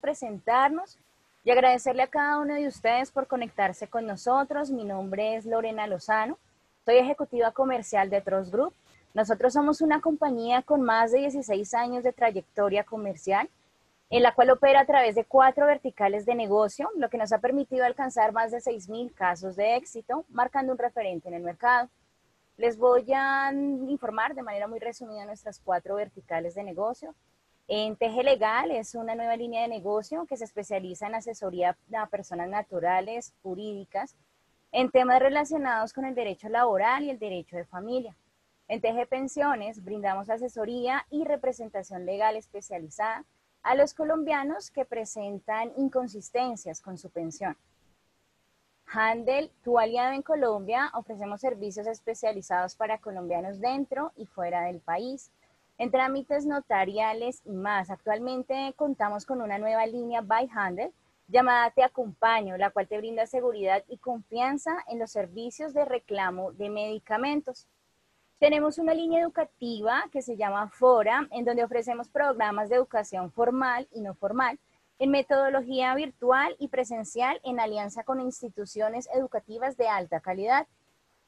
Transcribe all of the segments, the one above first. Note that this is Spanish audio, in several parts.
presentarnos y agradecerle a cada uno de ustedes por conectarse con nosotros. Mi nombre es Lorena Lozano, soy ejecutiva comercial de Trust Group. Nosotros somos una compañía con más de 16 años de trayectoria comercial, en la cual opera a través de 4 verticales de negocio, lo que nos ha permitido alcanzar más de 6.000 casos de éxito, marcando un referente en el mercado. Les voy a informar de manera muy resumida nuestras 4 verticales de negocio. En TG Legal es una nueva línea de negocio que se especializa en asesoría a personas naturales, jurídicas, en temas relacionados con el derecho laboral y el derecho de familia. En TG Pensiones brindamos asesoría y representación legal especializada a los colombianos que presentan inconsistencias con su pensión. Handel, tu aliado en Colombia, ofrecemos servicios especializados para colombianos dentro y fuera del país, en trámites notariales y más. Actualmente contamos con una nueva línea by Handel llamada Te Acompaño, la cual te brinda seguridad y confianza en los servicios de reclamo de medicamentos. Tenemos una línea educativa que se llama Fora, en donde ofrecemos programas de educación formal y no formal, en metodología virtual y presencial en alianza con instituciones educativas de alta calidad.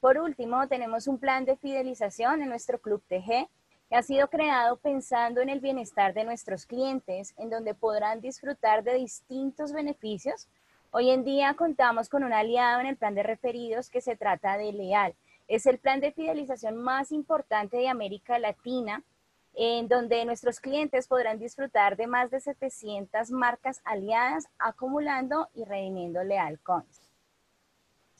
Por último, tenemos un plan de fidelización en nuestro Club TG, que ha sido creado pensando en el bienestar de nuestros clientes, en donde podrán disfrutar de distintos beneficios. Hoy en día contamos con un aliado en el plan de referidos que se trata de Leal. Es el plan de fidelización más importante de América Latina, en donde nuestros clientes podrán disfrutar de más de 700 marcas aliadas, acumulando y redimiendo Leal Coins.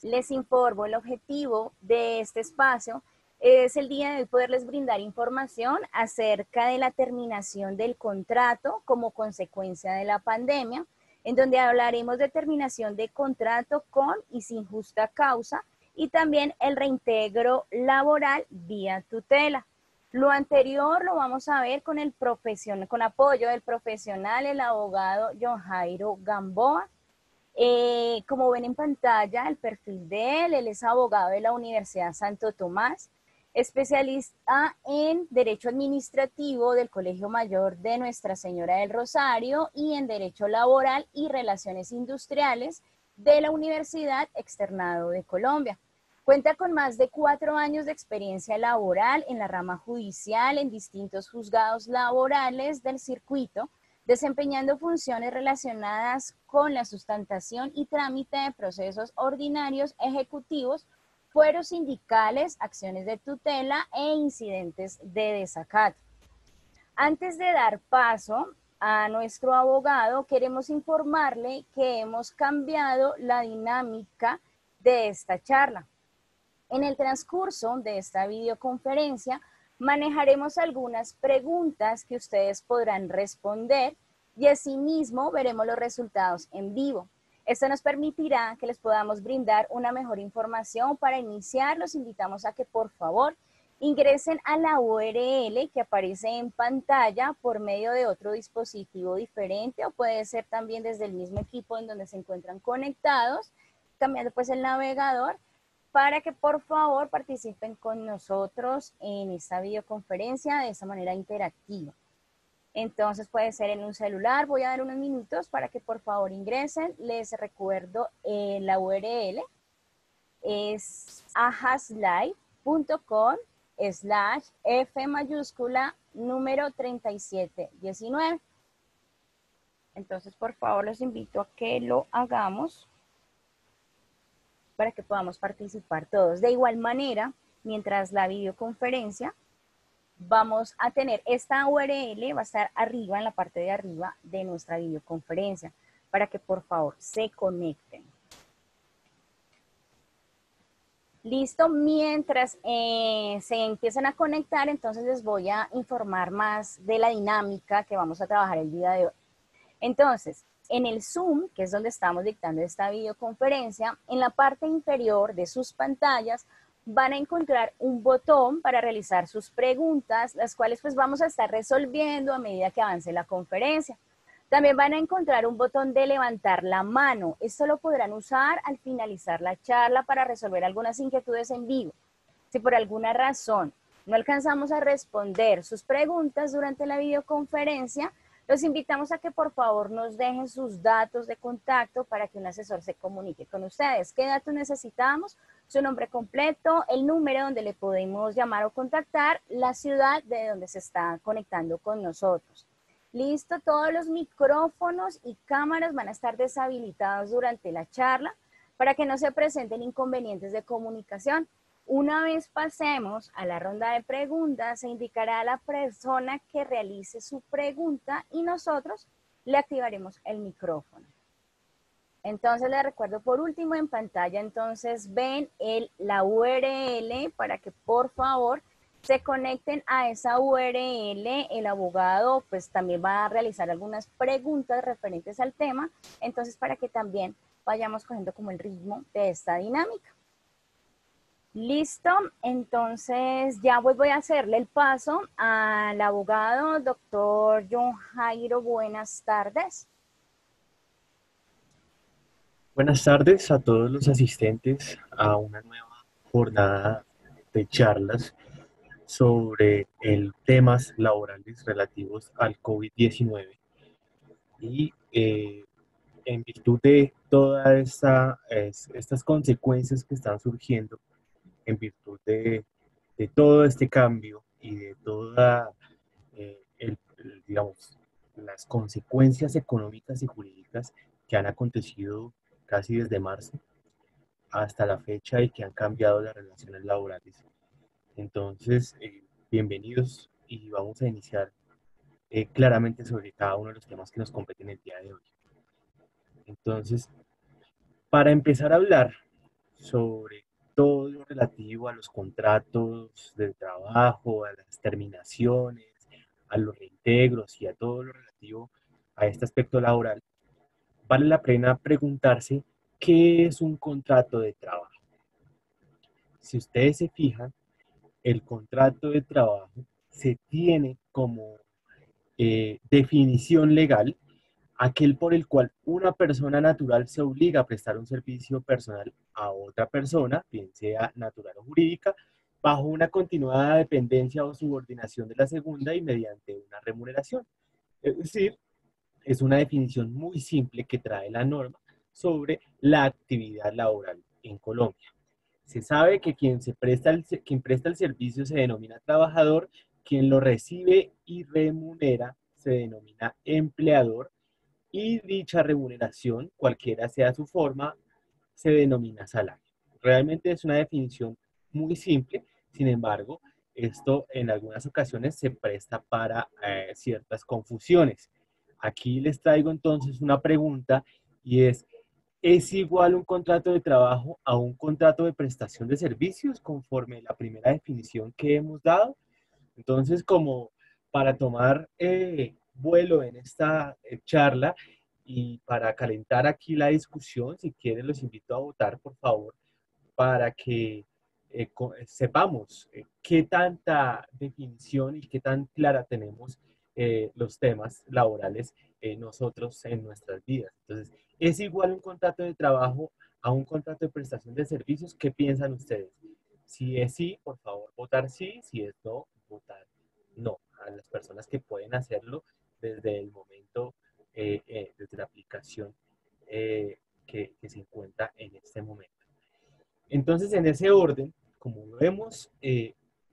Les informo, el objetivo de este espacio es el día de hoy poderles brindar información acerca de la terminación del contrato como consecuencia de la pandemia, en donde hablaremos de terminación de contrato con y sin justa causa, y también el reintegro laboral vía tutela. Lo anterior lo vamos a ver con con apoyo del profesional, el abogado John Jairo Gamboa. Como ven en pantalla, el perfil de él es abogado de la Universidad Santo Tomás, especialista en Derecho Administrativo del Colegio Mayor de Nuestra Señora del Rosario y en Derecho Laboral y Relaciones Industriales de la Universidad Externado de Colombia. Cuenta con más de 4 años de experiencia laboral en la rama judicial en distintos juzgados laborales del circuito, desempeñando funciones relacionadas con la sustentación y trámite de procesos ordinarios ejecutivos, fueros sindicales, acciones de tutela e incidentes de desacato. Antes de dar paso a nuestro abogado, queremos informarle que hemos cambiado la dinámica de esta charla. En el transcurso de esta videoconferencia manejaremos algunas preguntas que ustedes podrán responder y asimismo veremos los resultados en vivo. Esto nos permitirá que les podamos brindar una mejor información. Para iniciar, los invitamos a que por favor ingresen a la URL que aparece en pantalla por medio de otro dispositivo diferente, o puede ser también desde el mismo equipo en donde se encuentran conectados, cambiando pues el navegador, para que por favor participen con nosotros en esta videoconferencia de esta manera interactiva. Entonces puede ser en un celular. Voy a dar unos minutos para que por favor ingresen. Les recuerdo la URL es ajaslive.com/F mayúscula número 3719. Entonces por favor los invito a que lo hagamos para que podamos participar todos. De igual manera, mientras la videoconferencia, vamos a tener esta URL, va a estar arriba, en la parte de arriba de nuestra videoconferencia, para que por favor se conecten. Listo, mientras se empiezan a conectar, entonces les voy a informar más de la dinámica que vamos a trabajar el día de hoy. Entonces, en el Zoom, que es donde estamos dictando esta videoconferencia, en la parte inferior de sus pantallas van a encontrar un botón para realizar sus preguntas, las cuales pues vamos a estar resolviendo a medida que avance la conferencia. También van a encontrar un botón de levantar la mano. Esto lo podrán usar al finalizar la charla para resolver algunas inquietudes en vivo. Si por alguna razón no alcanzamos a responder sus preguntas durante la videoconferencia, Los invitamos a que por favor nos dejen sus datos de contacto para que un asesor se comunique con ustedes. ¿Qué datos necesitamos? Su nombre completo, el número donde le podemos llamar o contactar, la ciudad de donde se está conectando con nosotros. Listo, todos los micrófonos y cámaras van a estar deshabilitados durante la charla para que no se presenten inconvenientes de comunicación. Una vez pasemos a la ronda de preguntas, se indicará a la persona que realice su pregunta y nosotros le activaremos el micrófono. Entonces les recuerdo por último en pantalla, entonces ven la URL para que por favor se conecten a esa URL. El abogado pues también va a realizar algunas preguntas referentes al tema, entonces para que también vayamos cogiendo como el ritmo de esta dinámica. Listo, entonces ya voy a hacerle el paso al abogado, doctor John Jairo. Buenas tardes. Buenas tardes a todos los asistentes a una nueva jornada de charlas sobre temas laborales relativos al COVID-19 y en virtud de todas estas consecuencias que están surgiendo, en virtud de todo este cambio y de toda, digamos, las consecuencias económicas y jurídicas que han acontecido casi desde marzo hasta la fecha y que han cambiado las relaciones laborales. Entonces, bienvenidos y vamos a iniciar claramente sobre cada uno de los temas que nos competen el día de hoy. Entonces, para empezar a hablar sobre todo lo relativo a los contratos de trabajo, a las terminaciones, a los reintegros y a todo lo relativo a este aspecto laboral, vale la pena preguntarse qué es un contrato de trabajo. Si ustedes se fijan, el contrato de trabajo se tiene como definición legal aquel por el cual una persona natural se obliga a prestar un servicio personal a otra persona, bien sea natural o jurídica, bajo una continuada dependencia o subordinación de la segunda y mediante una remuneración. Es decir, es una definición muy simple que trae la norma sobre la actividad laboral en Colombia. Se sabe que quien presta el servicio se denomina trabajador, quien lo recibe y remunera se denomina empleador y dicha remuneración, cualquiera sea su forma, se denomina salario. Realmente es una definición muy simple, sin embargo, esto en algunas ocasiones se presta para ciertas confusiones. Aquí les traigo entonces una pregunta y ¿es igual un contrato de trabajo a un contrato de prestación de servicios conforme la primera definición que hemos dado? Entonces, como para tomar vuelo en esta charla y para calentar aquí la discusión, si quieren los invito a votar, por favor, para que sepamos qué tanta definición y qué tan clara tenemos los temas laborales nosotros en nuestras vidas. Entonces, ¿es igual un contrato de trabajo a un contrato de prestación de servicios? ¿Qué piensan ustedes? Si es sí, por favor, votar sí. Si es no, votar no. A las personas que pueden hacerlo desde el momento, desde la aplicación que se encuentra en este momento. Entonces, en ese orden, como vemos,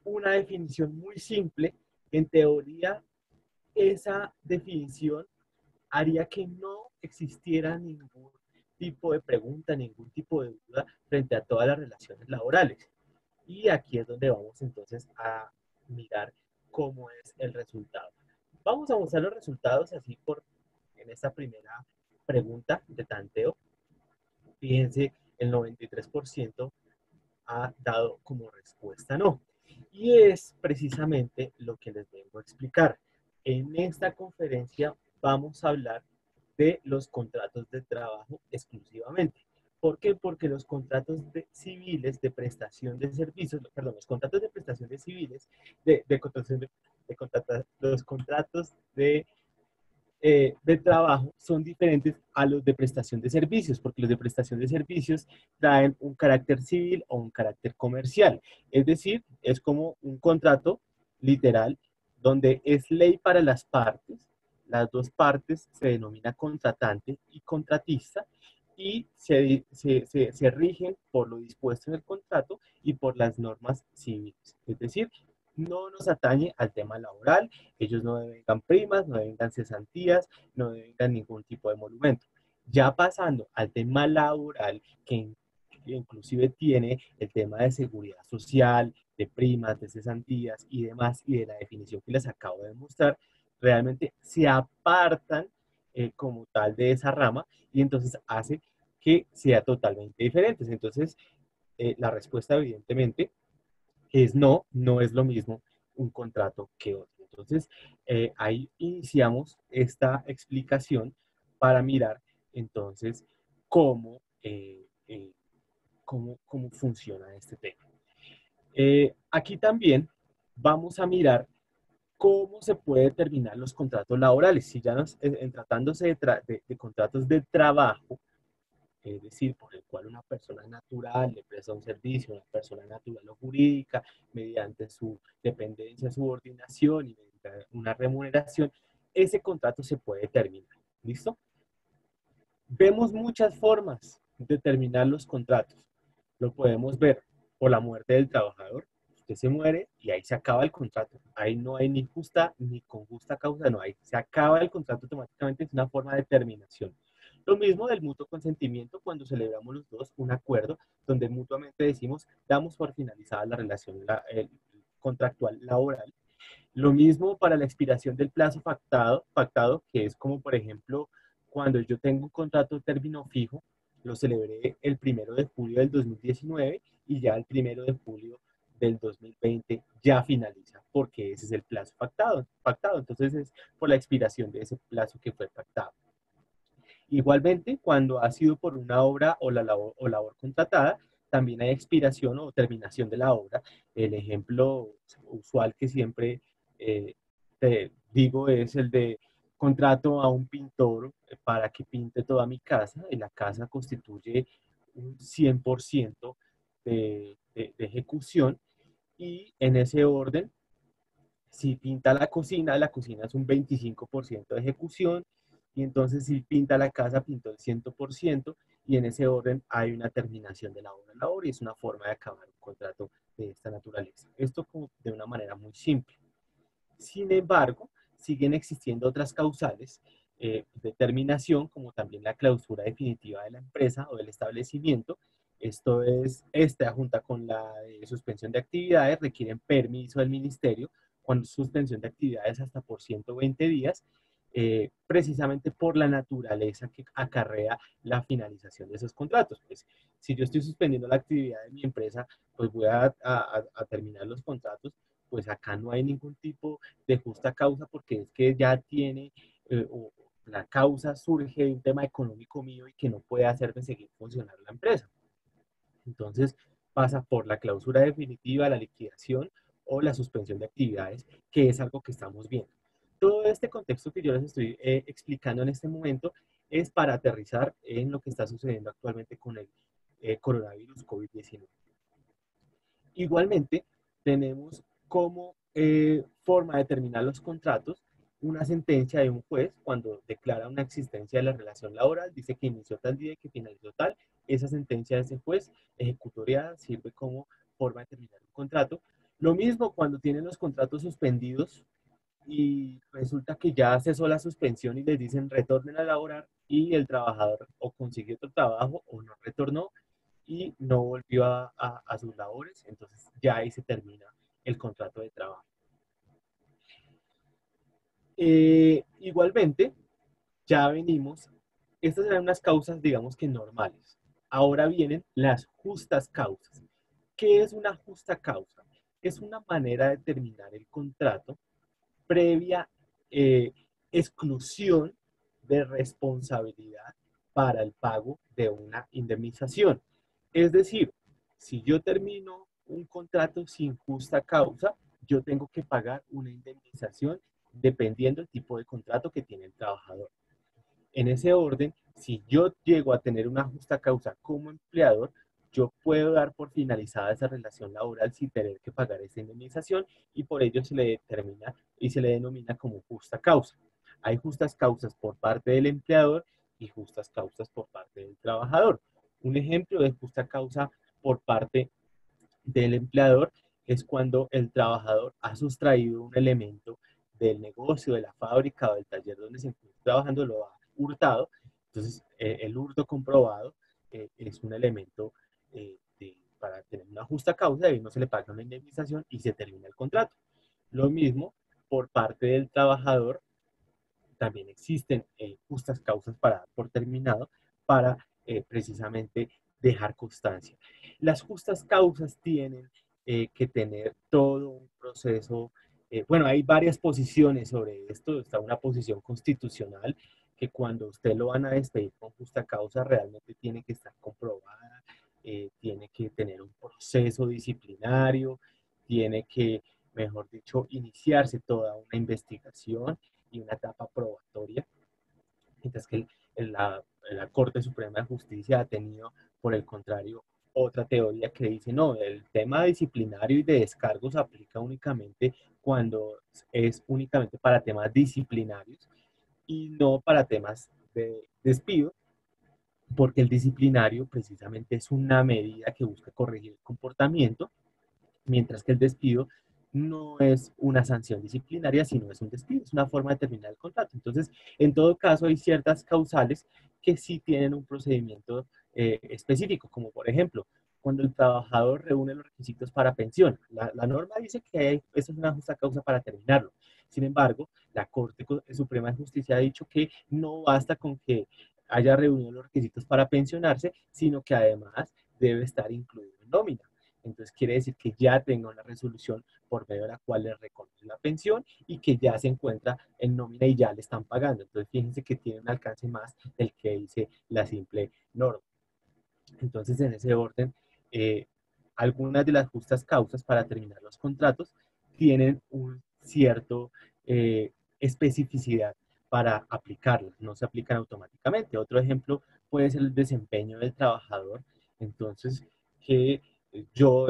una definición muy simple, en teoría, esa definición haría que no existiera ningún tipo de pregunta, ningún tipo de duda frente a todas las relaciones laborales. Y aquí es donde vamos entonces a mirar cómo es el resultado. Vamos a mostrar los resultados así en esta primera pregunta de tanteo. Fíjense, el 93% ha dado como respuesta no. Y es precisamente lo que les vengo a explicar. En esta conferencia vamos a hablar de los contratos de trabajo exclusivamente. ¿Por qué? Porque los contratos civiles de prestación de servicios, perdón, los contratos de prestación de civiles, los contratos de trabajo son diferentes a los de prestación de servicios, porque los de prestación de servicios traen un carácter civil o un carácter comercial. Es decir, es como un contrato literal donde es ley para las partes las dos partes se denomina contratante y contratista y se rigen por lo dispuesto en el contrato y por las normas civiles. Es decir, no nos atañe al tema laboral, ellos no devengan primas, no devengan cesantías, no devengan ningún tipo de monumento. Ya pasando al tema laboral, que inclusive tiene el tema de seguridad social, de primas, de cesantías y demás, y de la definición que les acabo de mostrar, realmente se apartan como tal de esa rama y entonces hace que sea totalmente diferente. Entonces, la respuesta evidentemente es no, no es lo mismo un contrato que otro. Entonces, ahí iniciamos esta explicación para mirar entonces cómo, cómo funciona este tema. Aquí también vamos a mirar cómo se puede determinar los contratos laborales. Si ya en tratándose de contratos de trabajo, es decir, por el cual una persona natural le presta un servicio, una persona natural o jurídica, mediante su dependencia, subordinación y mediante una remuneración, ese contrato se puede determinar. ¿Listo? Vemos muchas formas de terminar los contratos. Lo podemos ver por la muerte del trabajador. Usted se muere y ahí se acaba el contrato. Ahí no hay ni justa ni con justa causa, no hay. Se acaba el contrato automáticamente, es una forma de terminación. Lo mismo del mutuo consentimiento cuando celebramos los dos un acuerdo donde mutuamente decimos, damos por finalizada la relación contractual laboral. Lo mismo para la expiración del plazo pactado, que es como, por ejemplo, cuando yo tengo un contrato de término fijo, lo celebré el 1 de julio del 2019 y ya el 1 de julio del 2020 ya finaliza, porque ese es el plazo pactado. Entonces es por la expiración de ese plazo que fue pactado. Igualmente, cuando ha sido por una obra o labor contratada, también hay expiración o terminación de la obra. El ejemplo usual que siempre te digo es el de contrato a un pintor para que pinte toda mi casa, y la casa constituye un 100% de ejecución, y en ese orden, si pinta la cocina es un 25% de ejecución, y entonces si pinta la casa, pintó el 100%, y en ese orden hay una terminación de la obra y es una forma de acabar un contrato de esta naturaleza. Esto como de una manera muy simple. Sin embargo, siguen existiendo otras causales de terminación, como también la clausura definitiva de la empresa o del establecimiento. Esto es, esta junta con la suspensión de actividades, requieren permiso del ministerio, con suspensión de actividades hasta por 120 días, precisamente por la naturaleza que acarrea la finalización de esos contratos. Pues, si yo estoy suspendiendo la actividad de mi empresa, pues voy a terminar los contratos, pues acá no hay ningún tipo de justa causa, porque es que ya tiene, o la causa surge de un tema económico mío y que no puede hacerme seguir funcionando la empresa. Entonces pasa por la clausura definitiva, la liquidación o la suspensión de actividades, que es algo que estamos viendo. Todo este contexto que yo les estoy explicando en este momento es para aterrizar en lo que está sucediendo actualmente con el coronavirus COVID-19. Igualmente, tenemos como forma de terminar los contratos una sentencia de un juez cuando declara una existencia de la relación laboral, dice que inició tal día y que finalizó tal. Esa sentencia de ese juez ejecutoriada sirve como forma de terminar un contrato. Lo mismo cuando tienen los contratos suspendidos y resulta que ya cesó la suspensión y les dicen retornen a laborar, y el trabajador o consiguió otro trabajo o no retornó y no volvió a sus labores, entonces ya ahí se termina el contrato de trabajo. Igualmente, ya venimos, estas eran unas causas, digamos que normales. Ahora vienen las justas causas. ¿Qué es una justa causa? Es una manera de terminar el contrato previa eh, exclusión de responsabilidad para el pago de una indemnización. Es decir, si yo termino un contrato sin justa causa, yo tengo que pagar una indemnización dependiendo del tipo de contrato que tiene el trabajador. En ese orden, si yo llego a tener una justa causa como empleador, yo puedo dar por finalizada esa relación laboral sin tener que pagar esa indemnización, y por ello se le determina y se le denomina como justa causa. Hay justas causas por parte del empleador y justas causas por parte del trabajador. Un ejemplo de justa causa por parte del empleador es cuando el trabajador ha sustraído un elemento del negocio, de la fábrica o del taller donde se encuentra trabajando, lo ha hurtado. Entonces, el hurto comprobado es un elemento para tener una justa causa y no se le paga una indemnización y se termina el contrato. Lo mismo por parte del trabajador, también existen justas causas para dar por terminado para precisamente dejar constancia. Las justas causas tienen que tener todo un proceso. Bueno, hay varias posiciones sobre esto. Está una posición constitucional que cuando usted lo van a despedir con justa causa realmente tiene que estar comprobada, tiene que tener un proceso disciplinario, tiene que, mejor dicho, iniciarse toda una investigación y una etapa probatoria, mientras que la Corte Suprema de Justicia ha tenido, por el contrario, otra teoría que dice, no, el tema disciplinario y de descargos se aplica únicamente cuando es únicamente para temas disciplinarios y no para temas de despido, porque el disciplinario precisamente es una medida que busca corregir el comportamiento, mientras que el despido no es una sanción disciplinaria, sino es un despido, es una forma de terminar el contrato. Entonces, en todo caso, hay ciertas causales que sí tienen un procedimiento específico, como por ejemplo, cuando el trabajador reúne los requisitos para pensión. La norma dice que esa es una justa causa para terminarlo. Sin embargo, la Corte Suprema de Justicia ha dicho que no basta con que haya reunido los requisitos para pensionarse, sino que además debe estar incluido en nómina. Entonces quiere decir que ya tenga una resolución por medio de la cual le reconoce la pensión y que ya se encuentra en nómina y ya le están pagando. Entonces fíjense que tiene un alcance más del que dice la simple norma. Entonces en ese orden, eh, algunas de las justas causas para terminar los contratos tienen un cierto especificidad para aplicarlas, no se aplican automáticamente. Otro ejemplo puede ser el desempeño del trabajador. Entonces, que yo,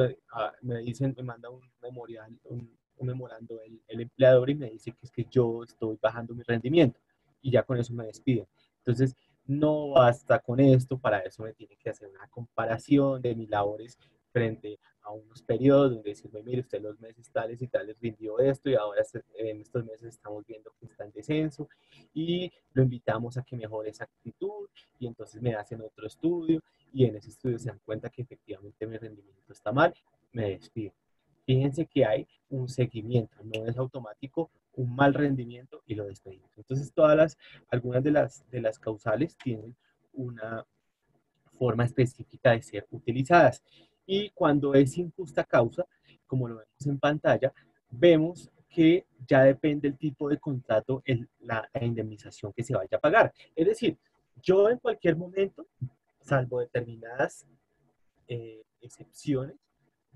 me dicen, me manda un memorial, un memorando el empleador y me dice que es que yo estoy bajando mi rendimiento y ya con eso me despiden. Entonces, no basta con esto, para eso me tiene que hacer una comparación de mis labores frente a unos periodos donde decirme, mire, usted los meses tales y tales rindió esto y ahora en estos meses estamos viendo que está en descenso y lo invitamos a que mejore esa actitud y entonces me hacen otro estudio y en ese estudio se dan cuenta que efectivamente mi rendimiento está mal, me despiden. Fíjense que hay un seguimiento, no es automático un mal rendimiento y lo despedimos. Entonces, algunas de las causales tienen una forma específica de ser utilizadas. Y cuando es injusta causa, como lo vemos en pantalla, vemos que ya depende el tipo de contrato, la indemnización que se vaya a pagar. Es decir, yo en cualquier momento, salvo determinadas excepciones,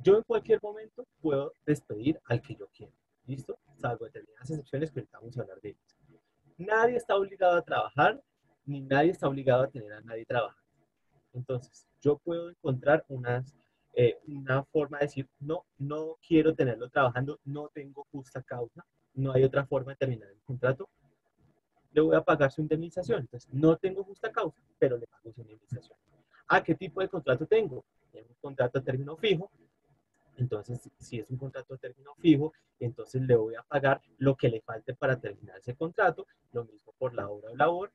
yo en cualquier momento puedo despedir al que yo quiera. ¿Listo? Salvo determinadas excepciones que ahorita vamos a hablar de ellas. Nadie está obligado a trabajar, ni nadie está obligado a tener a nadie trabajando. Entonces, yo puedo encontrar una forma de decir, no, no quiero tenerlo trabajando, no tengo justa causa, no hay otra forma de terminar el contrato, le voy a pagar su indemnización. Entonces, no tengo justa causa, pero le pago su indemnización. ¿A qué tipo de contrato tengo? Tengo un contrato a término fijo. Entonces, si es un contrato a término fijo, entonces le voy a pagar lo que le falte para terminar ese contrato, lo mismo por la hora o labor.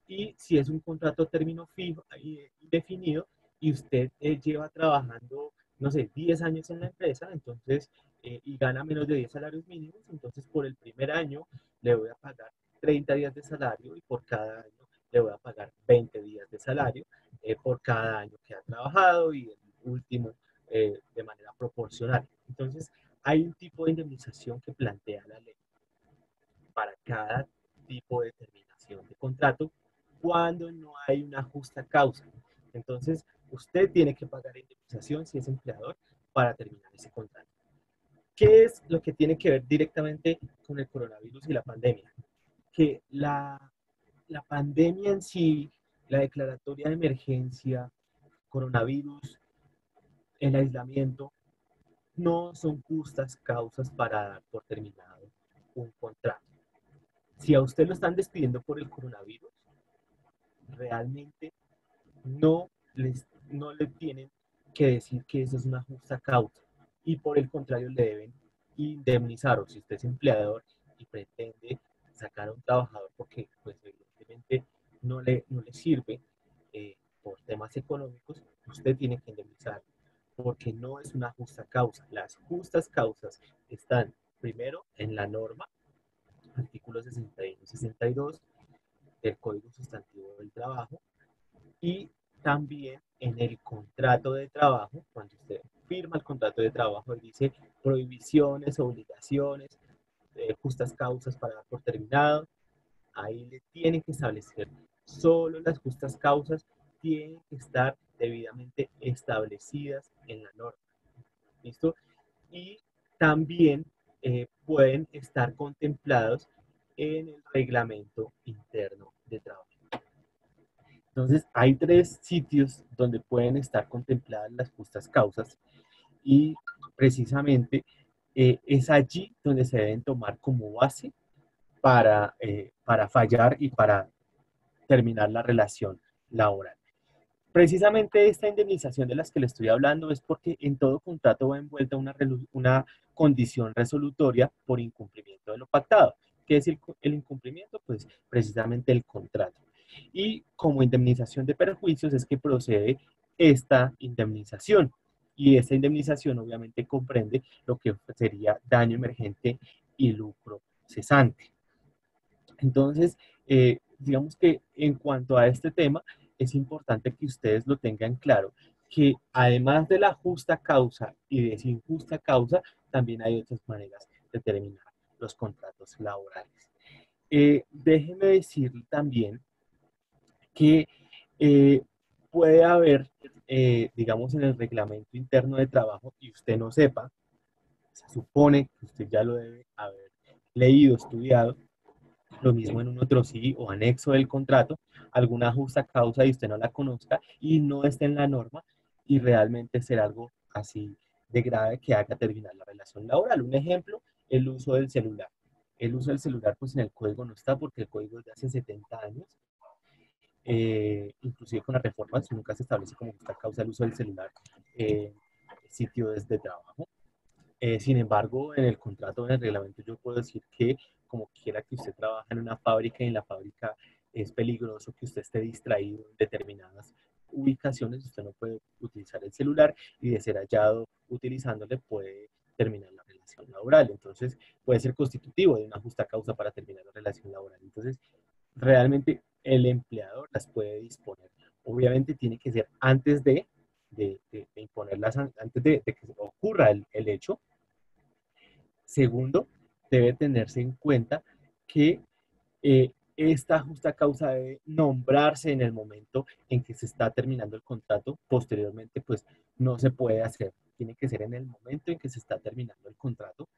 Y si es un contrato a término fijo y indefinido y usted lleva trabajando, no sé, 10 años en la empresa, entonces, y gana menos de 10 salarios mínimos, entonces por el primer año le voy a pagar 30 días de salario y por cada año le voy a pagar 20 días de salario por cada año que ha trabajado y el último de manera proporcional. Entonces, hay un tipo de indemnización que plantea la ley para cada tipo de terminación de contrato cuando no hay una justa causa. Entonces, usted tiene que pagar indemnización si es empleador para terminar ese contrato. ¿Qué es lo que tiene que ver directamente con el coronavirus y la pandemia? Que la pandemia en sí, la declaratoria de emergencia, coronavirus, el aislamiento, no son justas causas para dar por terminado un contrato. Si a usted lo están despidiendo por el coronavirus, realmente no le tienen que decir que eso es una justa causa y por el contrario le deben indemnizar, o si usted es empleador y pretende sacar a un trabajador porque pues evidentemente no le sirve por temas económicos, usted tiene que indemnizar porque no es una justa causa. Las justas causas están primero en la norma, artículos 61 y 62 del Código Sustantivo del Trabajo, y también en el contrato de trabajo, cuando usted firma el contrato de trabajo, él dice prohibiciones, obligaciones, justas causas para dar por terminado. Ahí le tienen que establecer solo las justas causas, tienen que estar debidamente establecidas en la norma. ¿Listo? Y también pueden estar contemplados en el reglamento interno de trabajo. Entonces, hay tres sitios donde pueden estar contempladas las justas causas y precisamente es allí donde se deben tomar como base para fallar y para terminar la relación laboral. Precisamente esta indemnización de las que le estoy hablando es porque en todo contrato va envuelta una condición resolutoria por incumplimiento de lo pactado. ¿Qué es el incumplimiento? Pues precisamente el contrato. Y como indemnización de perjuicios es que procede esta indemnización. Y esta indemnización obviamente comprende lo que sería daño emergente y lucro cesante. Entonces, digamos que en cuanto a este tema, es importante que ustedes lo tengan claro, que además de la justa causa y de sin justa causa, también hay otras maneras de terminar los contratos laborales. Déjeme decirle también que eh, puede haber, digamos, en el reglamento interno de trabajo y usted no sepa, se supone que usted ya lo debe haber leído, estudiado, lo mismo en un otro sí o anexo del contrato, alguna justa causa y usted no la conozca y no esté en la norma y realmente ser algo así de grave que haga terminar la relación laboral. Un ejemplo, el uso del celular. El uso del celular pues en el código no está porque el código es de hace 70 años. Inclusive con las reformas nunca se establece como justa causa el uso del celular en sitios de trabajo. Sin embargo, en el contrato, en el reglamento, yo puedo decir que como quiera que usted trabaje en una fábrica y en la fábrica es peligroso que usted esté distraído en determinadas ubicaciones, usted no puede utilizar el celular y de ser hallado utilizándole puede terminar la relación laboral. Entonces, puede ser constitutivo de una justa causa para terminar la relación laboral. Entonces, realmente el empleador las puede disponer. Obviamente tiene que ser antes de imponerlas, antes de que ocurra el hecho. Segundo, debe tenerse en cuenta que esta justa causa debe nombrarse en el momento en que se está terminando el contrato. Posteriormente, pues no se puede hacer. Tiene que ser en el momento en que se está terminando el contrato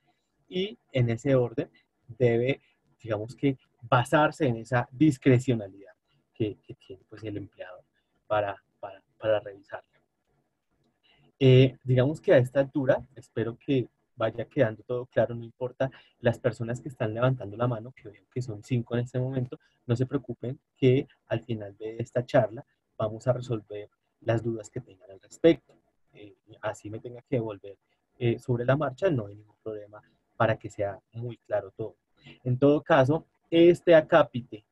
y en ese orden debe, digamos que, basarse en esa discrecionalidad que tiene pues, el empleador para revisarla. Digamos que a esta altura, espero que vaya quedando todo claro, no importa las personas que están levantando la mano, que veo que son 5 en este momento, no se preocupen que al final de esta charla vamos a resolver las dudas que tengan al respecto. Así me tenga que devolver sobre la marcha, no hay ningún problema para que sea muy claro todo. En todo caso, este acápite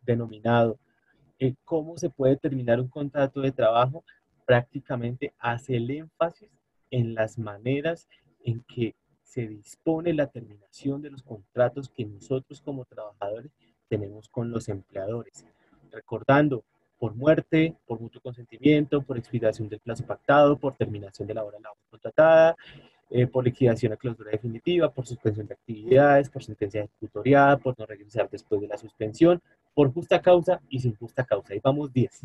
denominado cómo se puede terminar un contrato de trabajo, prácticamente hace el énfasis en las maneras en que se dispone la terminación de los contratos que nosotros como trabajadores tenemos con los empleadores. Recordando, por muerte, por mutuo consentimiento, por expiración del plazo pactado, por terminación de la hora laboral contratada, por liquidación a clausura definitiva, por suspensión de actividades, por sentencia ejecutoriada, por no regresar después de la suspensión, por justa causa y sin justa causa. Ahí vamos 10.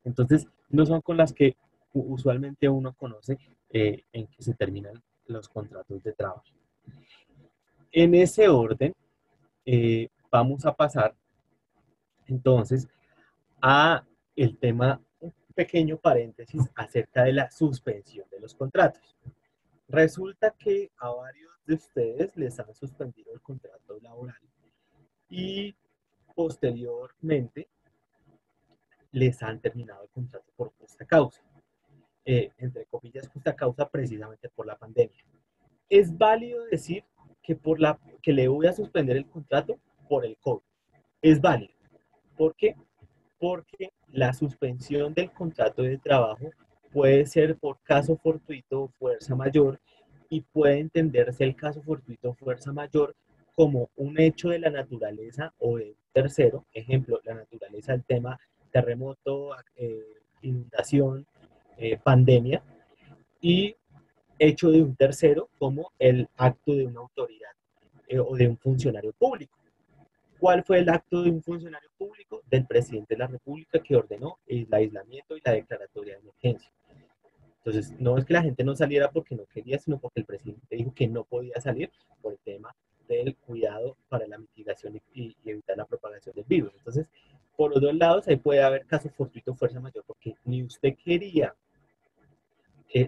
Entonces, no son con las que usualmente uno conoce en que se terminan los contratos de trabajo. En ese orden, vamos a pasar entonces a el tema, un pequeño paréntesis acerca de la suspensión de los contratos. Resulta que a varios de ustedes les han suspendido el contrato laboral y posteriormente les han terminado el contrato por justa causa. Entre comillas, justa causa precisamente por la pandemia. Es válido decir que le voy a suspender el contrato por el COVID. Es válido. ¿Por qué? Porque la suspensión del contrato de trabajo puede ser por caso fortuito o fuerza mayor, y puede entenderse el caso fortuito o fuerza mayor como un hecho de la naturaleza o de un tercero. Ejemplo, la naturaleza del tema terremoto, inundación, pandemia, y hecho de un tercero como el acto de una autoridad o de un funcionario público. ¿Cuál fue el acto de un funcionario público? Del presidente de la República, que ordenó el aislamiento y la declaratoria de emergencia. Entonces, no es que la gente no saliera porque no quería, sino porque el presidente dijo que no podía salir por el tema del cuidado para la mitigación y evitar la propagación del virus. Entonces, por los dos lados, ahí puede haber caso fortuito, fuerza mayor, porque ni usted quería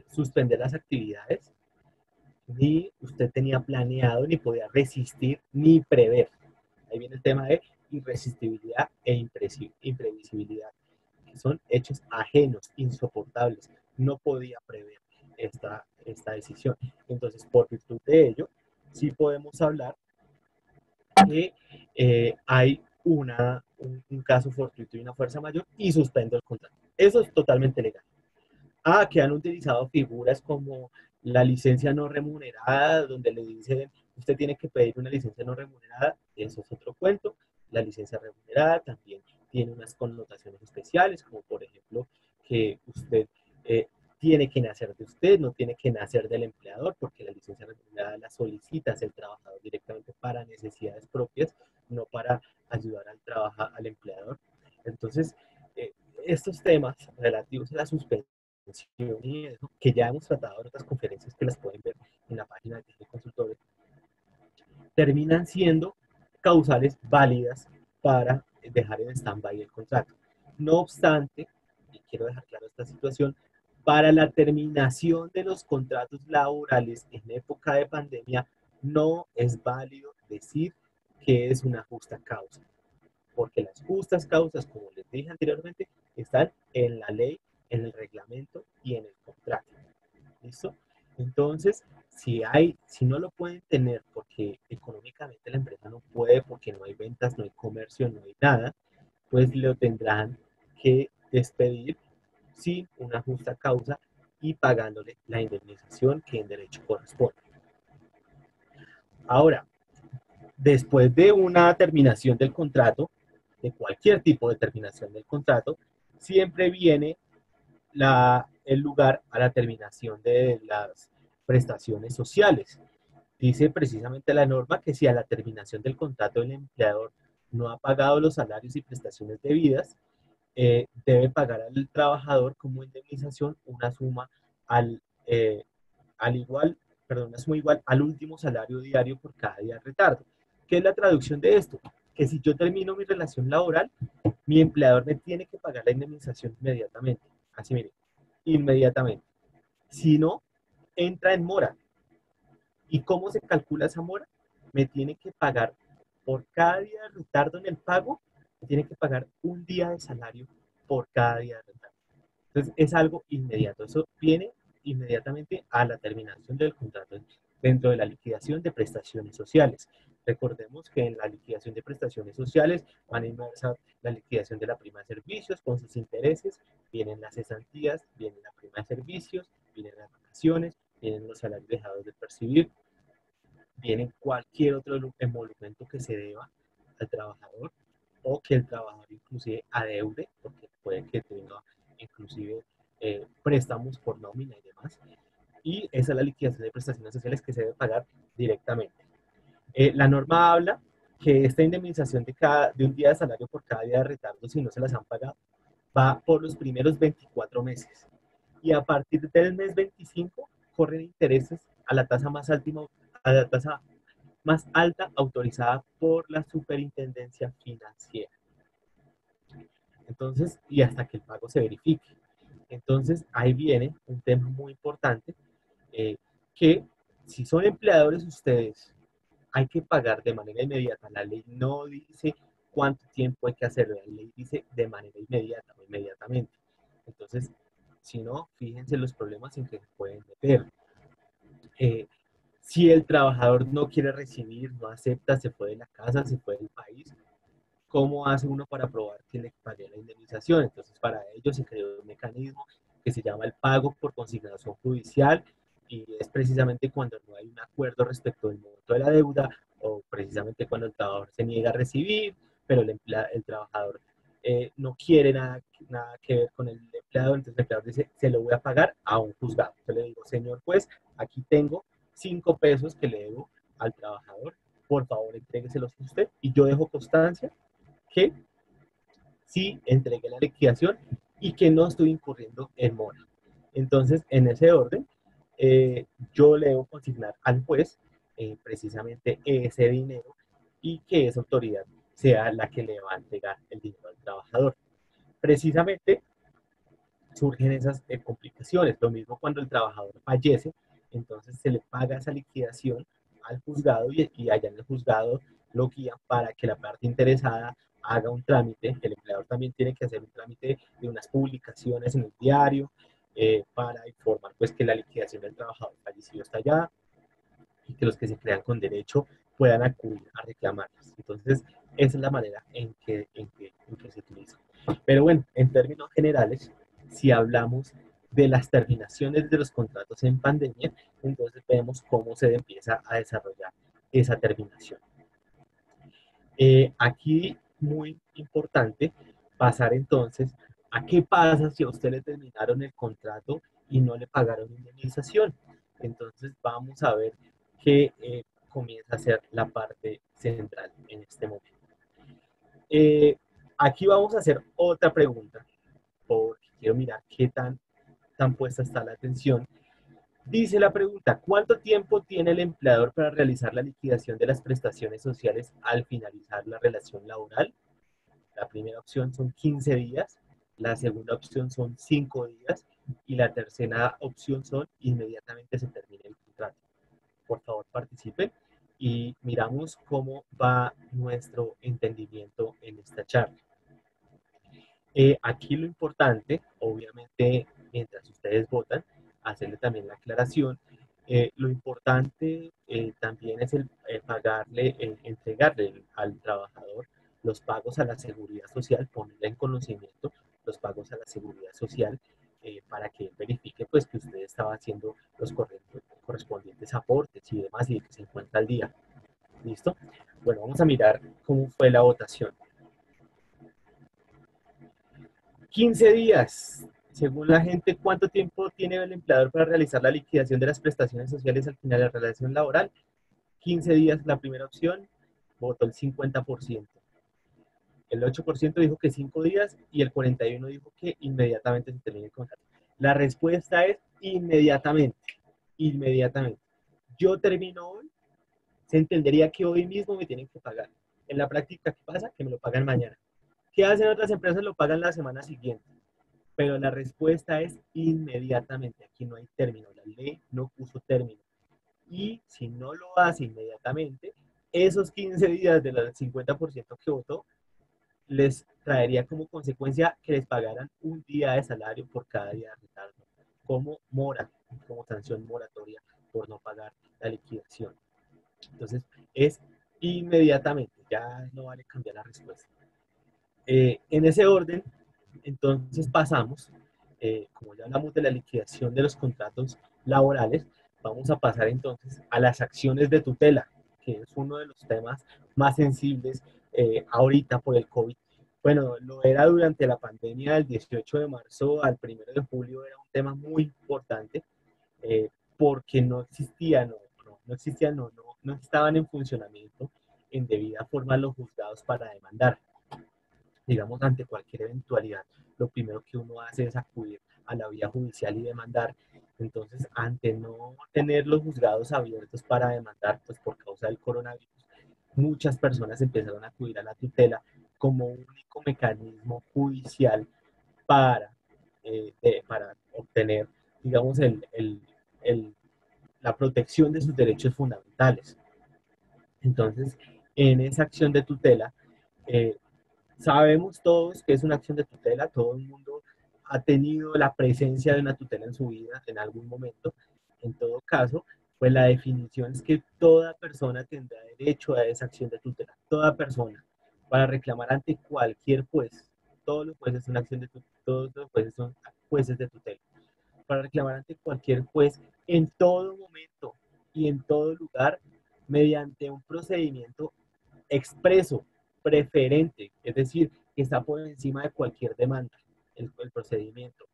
suspender las actividades, ni usted tenía planeado, ni podía resistir, ni prever. Ahí viene el tema de irresistibilidad e imprevisibilidad, que son hechos ajenos, insoportables. No podía prever esta decisión. Entonces, por virtud de ello, sí podemos hablar que hay un caso fortuito y una fuerza mayor y suspendo el contrato. Eso es totalmente legal. Que han utilizado figuras como la licencia no remunerada, donde le dicen, usted tiene que pedir una licencia no remunerada. Eso es otro cuento. La licencia remunerada también tiene unas connotaciones especiales, como por ejemplo que usted tiene que nacer de usted, no tiene que nacer del empleador, porque la licencia remunerada la solicita el trabajador directamente para necesidades propias, no para ayudar al empleador. Entonces, estos temas relativos a la suspensión y eso, que ya hemos tratado en otras conferencias que las pueden ver en la página de TG Consultores, terminan siendo causales válidas para dejar en stand-by el contrato. No obstante, y quiero dejar claro esta situación, para la terminación de los contratos laborales en época de pandemia no es válido decir que es una justa causa, porque las justas causas, como les dije anteriormente, están en la ley, en el reglamento y en el contrato. ¿Listo? Entonces, si no lo pueden tener porque económicamente la empresa no puede, porque no hay ventas, no hay comercio, no hay nada, pues lo tendrán que despedir sin una justa causa y pagándole la indemnización que en derecho corresponde. Ahora, después de una terminación del contrato, de cualquier tipo de terminación del contrato, siempre viene el lugar a la terminación de las prestaciones sociales. Dice precisamente la norma que si a la terminación del contrato el empleador no ha pagado los salarios y prestaciones debidas, debe pagar al trabajador como indemnización una suma eh, al igual, perdón, una suma igual al último salario diario por cada día de retardo. ¿Qué es la traducción de esto? Que si yo termino mi relación laboral, mi empleador me tiene que pagar la indemnización inmediatamente. Así, mire, inmediatamente. Si no, entra en mora. ¿Y cómo se calcula esa mora? Me tiene que pagar por cada día de retardo en el pago, me tiene que pagar un día de salario por cada día de retardo. Entonces es algo inmediato. Eso viene inmediatamente a la terminación del contrato dentro de la liquidación de prestaciones sociales. Recordemos que en la liquidación de prestaciones sociales van a inversar la liquidación de la prima de servicios con sus intereses, vienen las cesantías, viene la prima de servicios, vienen las vacaciones, vienen los salarios dejados de percibir, viene cualquier otro emolumento que se deba al trabajador o que el trabajador inclusive adeude, porque puede que tenga inclusive préstamos por nómina y demás. Y esa es la liquidación de prestaciones sociales que se debe pagar directamente. La norma habla que esta indemnización de un día de salario por cada día de retardo, si no se las han pagado, va por los primeros 24 meses. Y a partir del mes 25 corren intereses a la tasa más alta, autorizada por la Superintendencia Financiera. Entonces, y hasta que el pago se verifique. Entonces, ahí viene un tema muy importante, que si son empleadores ustedes hay que pagar de manera inmediata. La ley no dice cuánto tiempo hay que hacerlo, la ley dice de manera inmediata o inmediatamente. Entonces, si no, fíjense los problemas en que se pueden meter. Eh, si el trabajador no quiere recibir, no acepta, se fue de la casa, se fue del país, ¿cómo hace uno para probar que le pague la indemnización? Entonces, para ello se creó un mecanismo que se llama el pago por consignación judicial y es precisamente cuando no hay un acuerdo respecto del monto de la deuda o precisamente cuando el trabajador se niega a recibir, pero el trabajador no quiere nada que ver con el empleado, entonces el empleador dice, se lo voy a pagar a un juzgado. Yo le digo, señor juez, aquí tengo 5 pesos que le debo al trabajador, por favor entrégueselos a usted y yo dejo constancia que sí entregué la liquidación y que no estoy incurriendo en mora. Entonces, en ese orden, yo le debo consignar al juez precisamente ese dinero y que esa autoridad sea la que le va a entregar el dinero al trabajador. Precisamente surgen esas complicaciones. Lo mismo cuando el trabajador fallece, entonces se le paga esa liquidación al juzgado y allá en el juzgado lo guían para que la parte interesada haga un trámite. El empleador también tiene que hacer un trámite de unas publicaciones en el diario para informar pues que la liquidación del trabajador fallecido está allá y que los que se crean con derecho puedan acudir a reclamarlas. Entonces, esa es la manera en que se utiliza. Pero bueno, en términos generales, si hablamos de las terminaciones de los contratos en pandemia, entonces vemos cómo se empieza a desarrollar esa terminación. Aquí, muy importante, pasar entonces a qué pasa si a usted le terminaron el contrato y no le pagaron indemnización. Entonces vamos a ver qué comienza a ser la parte central en este momento. Eh, Aquí vamos a hacer otra pregunta, porque quiero mirar qué tan puesta está la atención. Dice la pregunta, ¿cuánto tiempo tiene el empleador para realizar la liquidación de las prestaciones sociales al finalizar la relación laboral? La primera opción son 15 días, la segunda opción son 5 días y la tercera opción son inmediatamente se termina el contrato. Por favor, participen y miramos cómo va nuestro entendimiento en esta charla. Aquí lo importante, obviamente, mientras ustedes votan, hacerle también la aclaración. Lo importante también es el pagarle, entregarle al trabajador los pagos a la seguridad social, ponerle en conocimiento los pagos a la seguridad social para que él verifique pues, que usted estaba haciendo los correspondientes aportes y demás y que se encuentra al día. ¿Listo? Bueno, vamos a mirar cómo fue la votación. 15 días. Según la gente, ¿cuánto tiempo tiene el empleador para realizar la liquidación de las prestaciones sociales al final de la relación laboral? 15 días la primera opción, votó el 50%. El 8% dijo que 5 días y el 41% dijo que inmediatamente se termine el contrato. La respuesta es inmediatamente. Inmediatamente. Yo termino hoy, se entendería que hoy mismo me tienen que pagar. En la práctica, ¿qué pasa? Que me lo pagan mañana. ¿Qué hacen otras empresas? Lo pagan la semana siguiente. Pero la respuesta es inmediatamente. Aquí no hay término, la ley no puso término. Y si no lo hace inmediatamente, esos 15 días de los 50% que votó, les traería como consecuencia que les pagaran un día de salario por cada día de retardo, como mora, como sanción moratoria por no pagar la liquidación. Entonces, es inmediatamente, ya no vale cambiar la respuesta. En ese orden, entonces pasamos, como ya hablamos de la liquidación de los contratos laborales, vamos a pasar entonces a las acciones de tutela, que es uno de los temas más sensibles ahorita por el COVID. Bueno, lo era durante la pandemia del 18 de marzo al 1 de julio, era un tema muy importante porque no existían, no estaban en funcionamiento en debida forma los juzgados para demandar digamos, ante cualquier eventualidad, lo primero que uno hace es acudir a la vía judicial y demandar. Entonces, ante no tener los juzgados abiertos para demandar, pues por causa del coronavirus, muchas personas empezaron a acudir a la tutela como único mecanismo judicial para, para obtener, digamos, el, la protección de sus derechos fundamentales. Entonces, en esa acción de tutela, eh, sabemos todos que es una acción de tutela, todo el mundo ha tenido la presencia de una tutela en su vida en algún momento. En todo caso, pues la definición es que toda persona tendrá derecho a esa acción de tutela, toda persona, para reclamar ante cualquier juez. Todos los jueces son acción de tutela, todos los jueces son jueces de tutela, para reclamar ante cualquier juez en todo momento y en todo lugar mediante un procedimiento expreso, preferente, es decir, que está por encima de cualquier demanda, el procedimiento,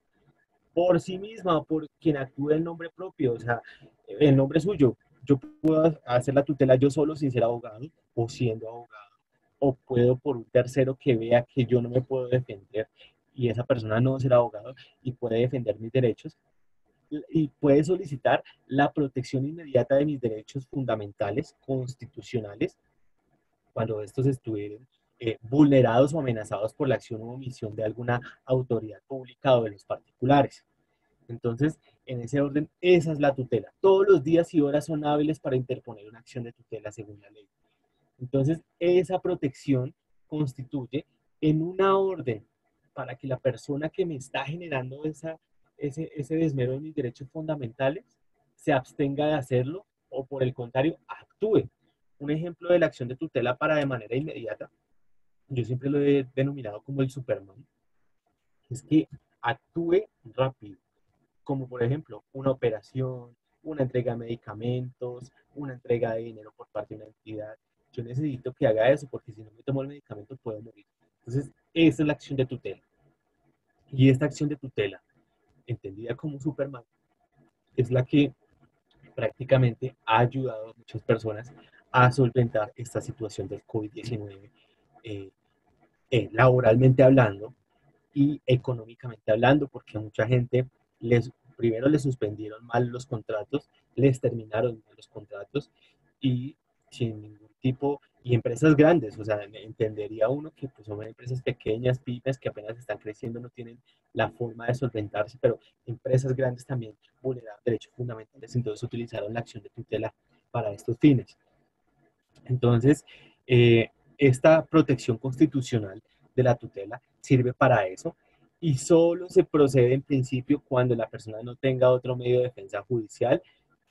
por sí misma o por quien actúe en nombre propio, o sea, en nombre suyo. Yo puedo hacer la tutela yo solo sin ser abogado o siendo abogado, o puedo por un tercero que vea que yo no me puedo defender y esa persona no ser abogado y puede defender mis derechos y puede solicitar la protección inmediata de mis derechos fundamentales constitucionales cuando estos estuvieran vulnerados o amenazados por la acción u omisión de alguna autoridad pública o de los particulares. Entonces, en ese orden, esa es la tutela. Todos los días y horas son hábiles para interponer una acción de tutela según la ley. Entonces, esa protección constituye en una orden para que la persona que me está generando ese desmero de mis derechos fundamentales se abstenga de hacerlo o por el contrario, actúe. Un ejemplo de la acción de tutela para de manera inmediata, yo siempre lo he denominado como el Superman, es que actúe rápido, como por ejemplo una operación, una entrega de medicamentos, una entrega de dinero por parte de una entidad. Yo necesito que haga eso porque si no me tomo el medicamento puedo morir. Entonces, esa es la acción de tutela. Y esta acción de tutela, entendida como Superman, es la que prácticamente ha ayudado a muchas personas a solventar esta situación del COVID-19, eh, laboralmente hablando y económicamente hablando, porque a mucha gente primero les suspendieron mal los contratos, les terminaron mal los contratos y sin ningún tipo, y empresas grandes, o sea, entendería uno que pues, son empresas pequeñas, pymes, que apenas están creciendo, no tienen la forma de solventarse, pero empresas grandes también vulneraban derechos fundamentales, entonces utilizaron la acción de tutela para estos fines. Entonces, esta protección constitucional de la tutela sirve para eso y solo se procede en principio cuando la persona no tenga otro medio de defensa judicial,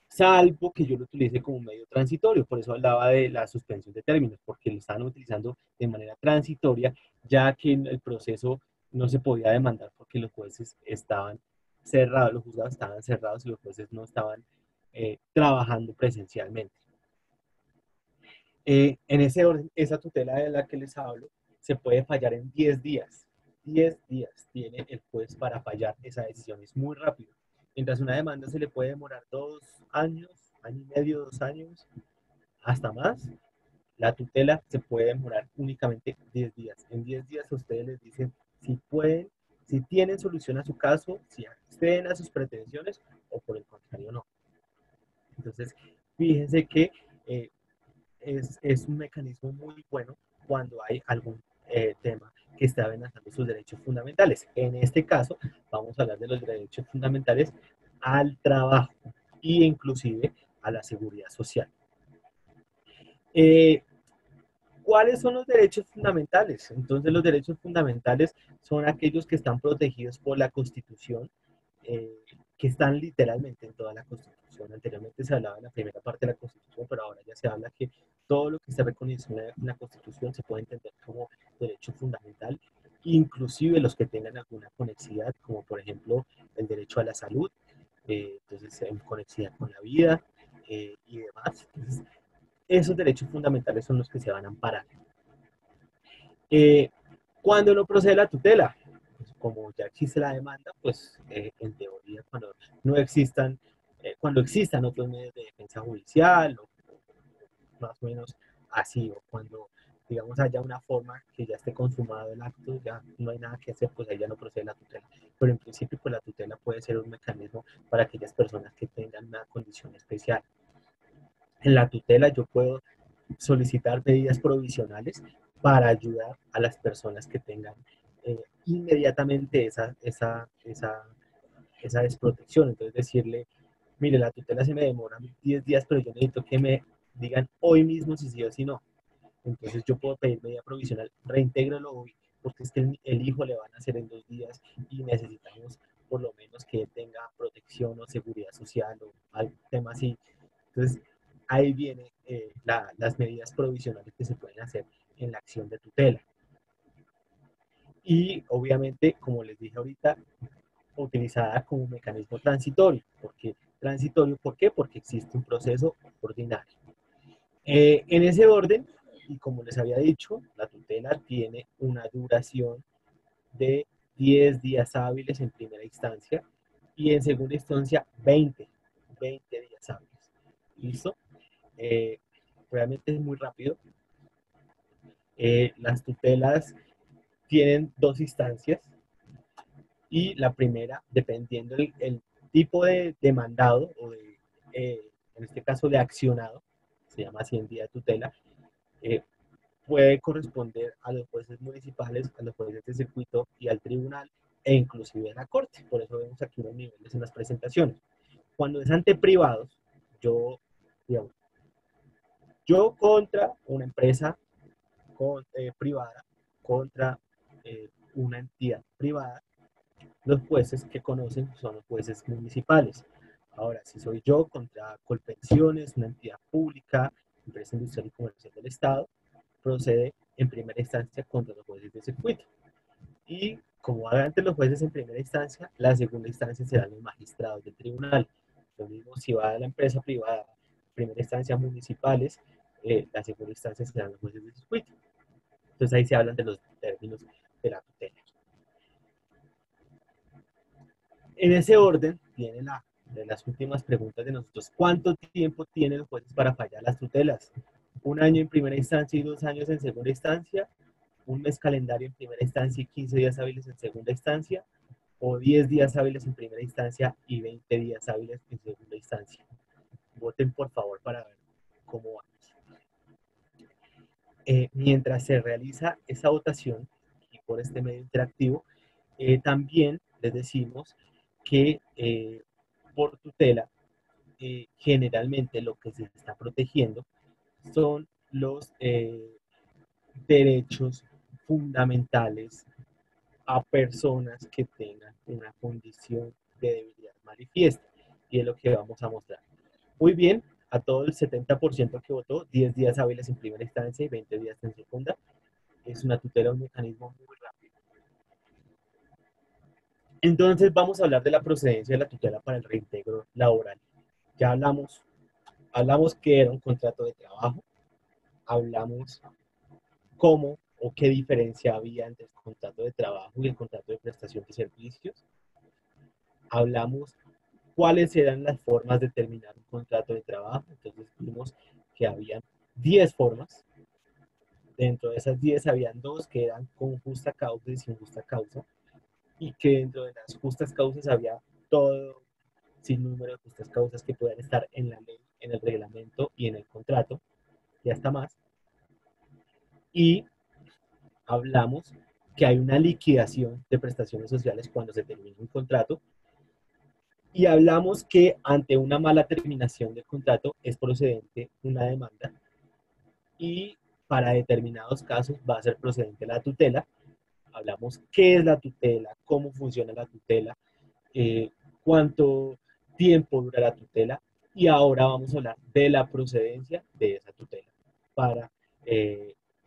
salvo que yo lo utilice como un medio transitorio. Por eso hablaba de la suspensión de términos, porque lo estaban utilizando de manera transitoria, ya que en el proceso no se podía demandar porque los jueces estaban cerrados, los juzgados estaban cerrados y los jueces no estaban trabajando presencialmente. En ese orden, esa tutela de la que les hablo se puede fallar en 10 días. 10 días tiene el juez para fallar esa decisión. Es muy rápido. Mientras una demanda se le puede demorar 2 años, año y medio, 2 años, hasta más, la tutela se puede demorar únicamente 10 días. En 10 días a ustedes les dicen si pueden, si tienen solución a su caso, si acceden a sus pretensiones o por el contrario no. Entonces, fíjense que es un mecanismo muy bueno cuando hay algún tema que está amenazando sus derechos fundamentales. En este caso, vamos a hablar de los derechos fundamentales al trabajo e inclusive a la seguridad social. Eh, ¿Cuáles son los derechos fundamentales? Entonces, los derechos fundamentales son aquellos que están protegidos por la Constitución, eh, que están literalmente en toda la Constitución. Anteriormente se hablaba en la primera parte de la Constitución, pero ahora ya se habla que todo lo que está reconocido en la Constitución se puede entender como derecho fundamental, inclusive los que tengan alguna conexidad, como por ejemplo el derecho a la salud, entonces en conexidad con la vida y demás. Entonces, esos derechos fundamentales son los que se van a amparar. Eh, ¿Cuándo no procede la tutela? Pues como ya existe la demanda, pues en teoría cuando no existan, cuando existan otros medios de defensa judicial, o más o menos así, o cuando digamos haya una forma que ya esté consumado el acto, ya no hay nada que hacer, pues ahí ya no procede la tutela. Pero en principio, pues la tutela puede ser un mecanismo para aquellas personas que tengan una condición especial. En la tutela yo puedo solicitar medidas provisionales para ayudar a las personas que tengan inmediatamente esa desprotección. Entonces decirle, mire, la tutela se me demora 10 días, pero yo necesito que me digan hoy mismo si sí o si no. Entonces yo puedo pedir medida provisional, reintégralo hoy, porque es que el hijo le van a hacer en 2 días y necesitamos por lo menos que él tenga protección o seguridad social o algún tema así. Entonces ahí vienen las medidas provisionales que se pueden hacer en la acción de tutela. Y obviamente, como les dije ahorita, utilizada como mecanismo transitorio. Transitorio, ¿por qué? Porque existe un proceso ordinario. En ese orden, y como les había dicho, la tutela tiene una duración de 10 días hábiles en primera instancia y en segunda instancia 20 días hábiles. ¿Listo? Eh, Realmente es muy rápido. Las tutelas tienen 2 instancias y la primera, dependiendo el tipo de demandado o en este caso de accionado, se llama así en vía de tutela, eh, puede corresponder a los jueces municipales, a los jueces de circuito y al tribunal e inclusive a la corte. Por eso vemos aquí unos niveles en las presentaciones. Cuando es ante privados, digamos, yo contra una empresa privada, contra una entidad privada, los jueces que conocen son los jueces municipales. Ahora, si soy yo contra Colpensiones, una entidad pública, empresa industrial y comercial del Estado, procede en primera instancia contra los jueces de circuito. Y como hagan ante los jueces en primera instancia, la segunda instancia serán los magistrados del tribunal. Lo mismo si va a la empresa privada, primera instancia municipales, la segunda instancia serán los jueces de circuito. Entonces ahí se hablan de los términos de la tutela. En ese orden, viene de las últimas preguntas de nosotros. ¿Cuánto tiempo tienen los jueces para fallar las tutelas? ¿Un año en primera instancia y 2 años en segunda instancia? ¿Un mes calendario en primera instancia y 15 días hábiles en segunda instancia? ¿O 10 días hábiles en primera instancia y 20 días hábiles en segunda instancia? Voten por favor para ver cómo va. Mientras se realiza esa votación y por este medio interactivo, también les decimos que por tutela, generalmente lo que se está protegiendo son los derechos fundamentales a personas que tengan una condición de debilidad manifiesta. Y es lo que vamos a mostrar. Muy bien, a todo el 70% que votó, 10 días hábiles en primera instancia y 20 días en segunda. Es una tutela, un mecanismo muy rápido. Entonces vamos a hablar de la procedencia de la tutela para el reintegro laboral. Ya hablamos que era un contrato de trabajo, hablamos cómo o qué diferencia había entre el contrato de trabajo y el contrato de prestación de servicios. Hablamos cuáles eran las formas de terminar un contrato de trabajo. Entonces vimos que había 10 formas. Dentro de esas 10 habían 2 que eran con justa causa y sin justa causa. Y que dentro de las justas causas había todo sin número de justas causas que puedan estar en la ley, en el reglamento y en el contrato, y hasta más. Y hablamos que hay una liquidación de prestaciones sociales cuando se termina un contrato. Y hablamos que ante una mala terminación del contrato es procedente una demanda y para determinados casos va a ser procedente la tutela. Hablamos qué es la tutela, cómo funciona la tutela, cuánto tiempo dura la tutela y ahora vamos a hablar de la procedencia de esa tutela para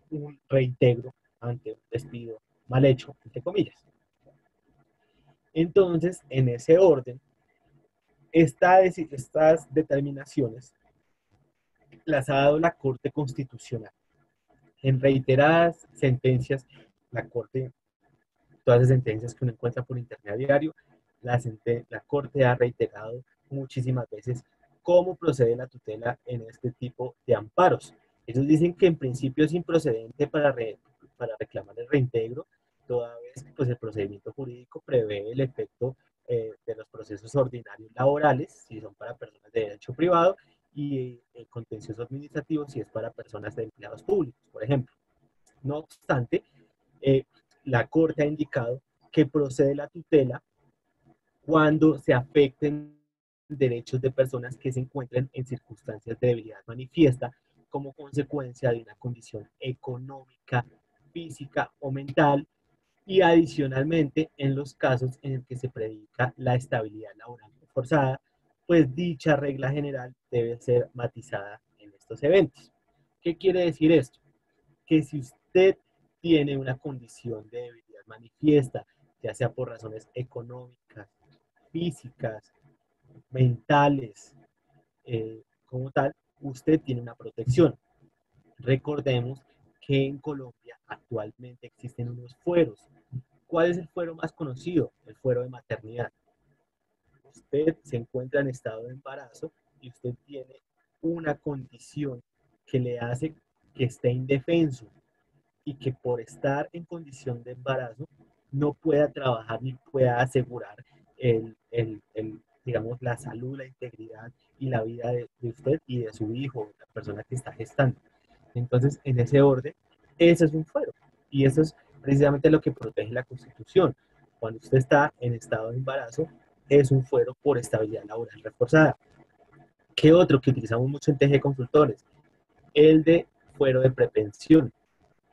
un reintegro ante un despido mal hecho, entre comillas. Entonces, en ese orden, estas determinaciones las ha dado la Corte Constitucional. En reiteradas sentencias, la Corte, todas las sentencias que uno encuentra por internet a diario, la Corte ha reiterado muchísimas veces cómo procede la tutela en este tipo de amparos. Ellos dicen que en principio es improcedente para reclamar el reintegro, toda vez que pues, el procedimiento jurídico prevé el efecto de los procesos ordinarios laborales, si son para personas de derecho privado, y el contencioso administrativo si es para personas de empleados públicos, por ejemplo. No obstante, eh, la Corte ha indicado que procede la tutela cuando se afecten derechos de personas que se encuentran en circunstancias de debilidad manifiesta como consecuencia de una condición económica, física o mental, y adicionalmente en los casos en el que se predica la estabilidad laboral forzada, pues dicha regla general debe ser matizada en estos eventos. ¿Qué quiere decir esto? Que si usted tiene una condición de debilidad manifiesta, ya sea por razones económicas, físicas, mentales, como tal, usted tiene una protección. Recordemos que en Colombia actualmente existen unos fueros. ¿Cuál es el fuero más conocido? El fuero de maternidad. Usted se encuentra en estado de embarazo y usted tiene una condición que le hace que esté indefenso y que por estar en condición de embarazo no pueda trabajar ni pueda asegurar digamos, la salud, la integridad y la vida de usted y de su hijo, la persona que está gestando. Entonces, en ese orden, ese es un fuero. Y eso es precisamente lo que protege la Constitución. Cuando usted está en estado de embarazo, es un fuero por estabilidad laboral reforzada. ¿Qué otro que utilizamos mucho en TG Consultores? El de fuero de prepensión.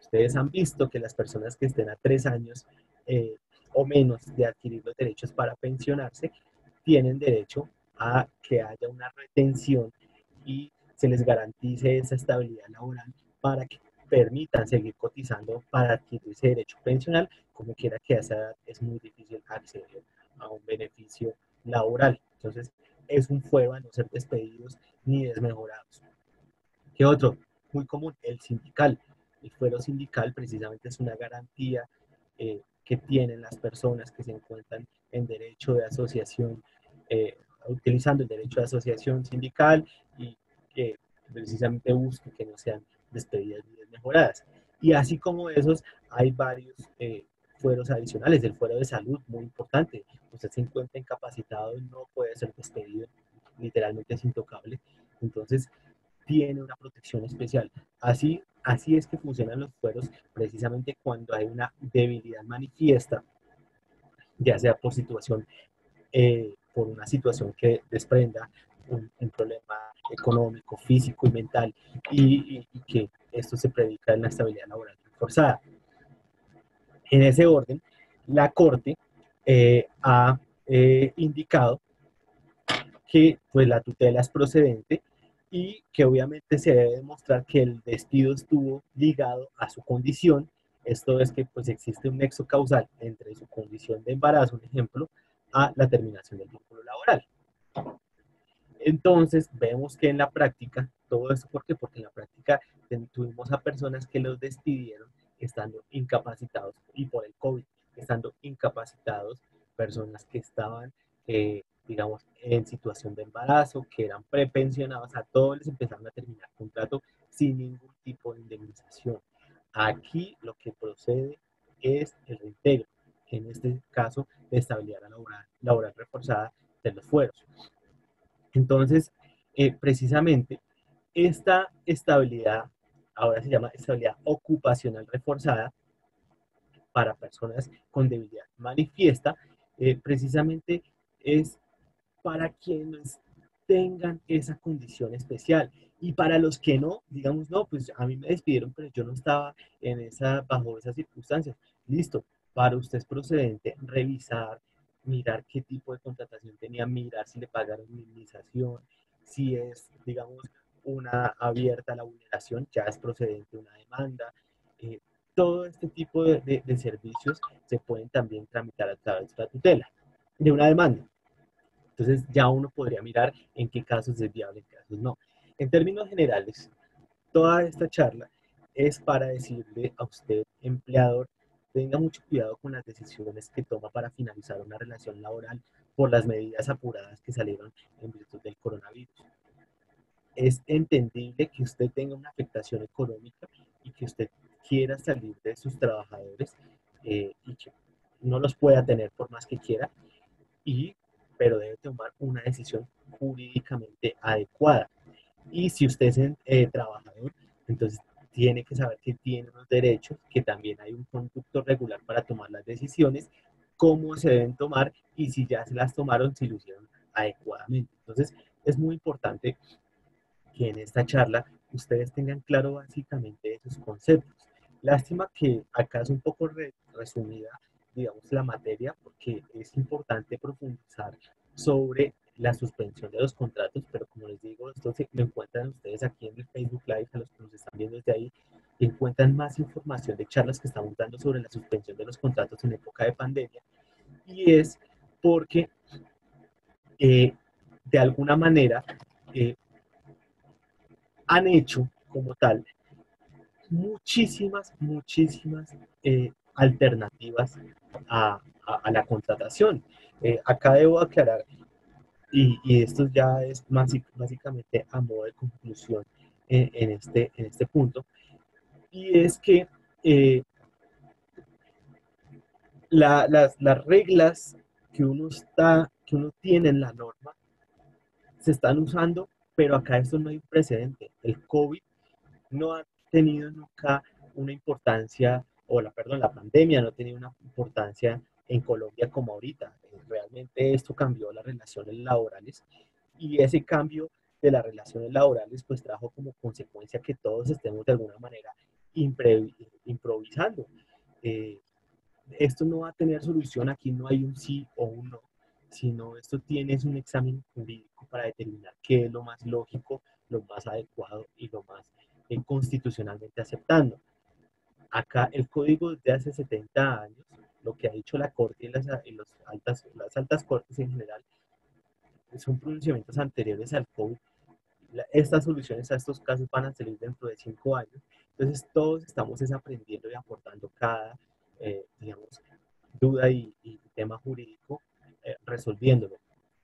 Ustedes han visto que las personas que estén a 3 años o menos de adquirir los derechos para pensionarse tienen derecho a que haya una retención y se les garantice esa estabilidad laboral para que permitan seguir cotizando para adquirir ese derecho pensional, como quiera que a esa edad es muy difícil acceder a un beneficio laboral. Entonces, es un fuego a no ser despedidos ni desmejorados. ¿Qué otro? Muy común, el sindical. El fuero sindical precisamente es una garantía que tienen las personas que se encuentran en derecho de asociación, utilizando el derecho de asociación sindical y que precisamente busquen que no sean despedidas ni desmejoradas. Y así como esos, hay varios fueros adicionales. El fuero de salud, muy importante. Usted se encuentra incapacitado y no puede ser despedido, literalmente es intocable. Entonces, tiene una protección especial. Así es que funcionan los fueros precisamente cuando hay una debilidad manifiesta, ya sea por una situación que desprenda un problema económico, físico y mental, y que esto se predica en la estabilidad laboral forzada. En ese orden, la Corte ha indicado que pues la tutela es procedente y que obviamente se debe demostrar que el despido estuvo ligado a su condición. Esto es que pues existe un nexo causal entre su condición de embarazo, un ejemplo, a la terminación del vínculo laboral. Entonces vemos que en la práctica, todo esto ¿por qué? Porque en la práctica tuvimos a personas que los despidieron estando incapacitados y por el COVID, estando incapacitados, personas que estaban digamos, en situación de embarazo, que eran prepensionados, a todos les empezaron a terminar contrato sin ningún tipo de indemnización. Aquí lo que procede es el reintegro, en este caso de estabilidad laboral reforzada de los fueros. Entonces, precisamente, esta estabilidad, ahora se llama estabilidad ocupacional reforzada para personas con debilidad manifiesta, precisamente es para quienes tengan esa condición especial. Y para los que no, digamos, no, pues a mí me despidieron, pero yo no estaba bajo esas circunstancias. Listo, para usted es procedente revisar, mirar qué tipo de contratación tenía, mirar si le pagaron indemnización, si es, digamos, una abierta a la vulneración, ya es procedente una demanda. Eh, todo este tipo de servicios se pueden también tramitar a través de la tutela, de una demanda. Entonces ya uno podría mirar en qué casos es viable, en qué casos no. En términos generales, toda esta charla es para decirle a usted, empleador, tenga mucho cuidado con las decisiones que toma para finalizar una relación laboral por las medidas apuradas que salieron en virtud del coronavirus. Es entendible que usted tenga una afectación económica y que usted quiera salir de sus trabajadores y que no los pueda tener por más que quiera, pero debe tomar una decisión jurídicamente adecuada. Y si usted es trabajador, entonces tiene que saber que tiene unos derechos, que también hay un conducto regular para tomar las decisiones, cómo se deben tomar y si ya se las tomaron, si lo hicieron adecuadamente. Entonces, es muy importante que en esta charla ustedes tengan claro básicamente esos conceptos. Lástima que acá es un poco resumida, digamos, la materia, porque es importante profundizar sobre la suspensión de los contratos, pero como les digo, esto lo encuentran ustedes aquí en el Facebook Live, a los que nos están viendo desde ahí, encuentran más información de charlas que estamos dando sobre la suspensión de los contratos en época de pandemia, y es porque de alguna manera eh, han hecho como tal muchísimas alternativas a la contratación. Acá debo aclarar, y esto ya es básicamente a modo de conclusión en este punto, y es que las reglas que uno tiene en la norma se están usando, pero acá esto no hay un precedente. El COVID no ha tenido nunca una importancia, perdón, la pandemia no ha tenido una importancia en Colombia como ahorita. Realmente esto cambió las relaciones laborales y ese cambio de las relaciones laborales pues trajo como consecuencia que todos estemos de alguna manera improvisando. Eh, Esto no va a tener solución, aquí no hay un sí o un no, sino esto tienes un examen jurídico para determinar qué es lo más lógico, lo más adecuado y lo más constitucionalmente aceptando. Acá el código desde hace 70 años, lo que ha dicho la Corte las altas cortes en general, son pronunciamientos anteriores al COVID. Estas soluciones a estos casos van a salir dentro de 5 años. Entonces todos estamos aprendiendo y aportando cada, digamos, duda y tema jurídico, resolviéndolo.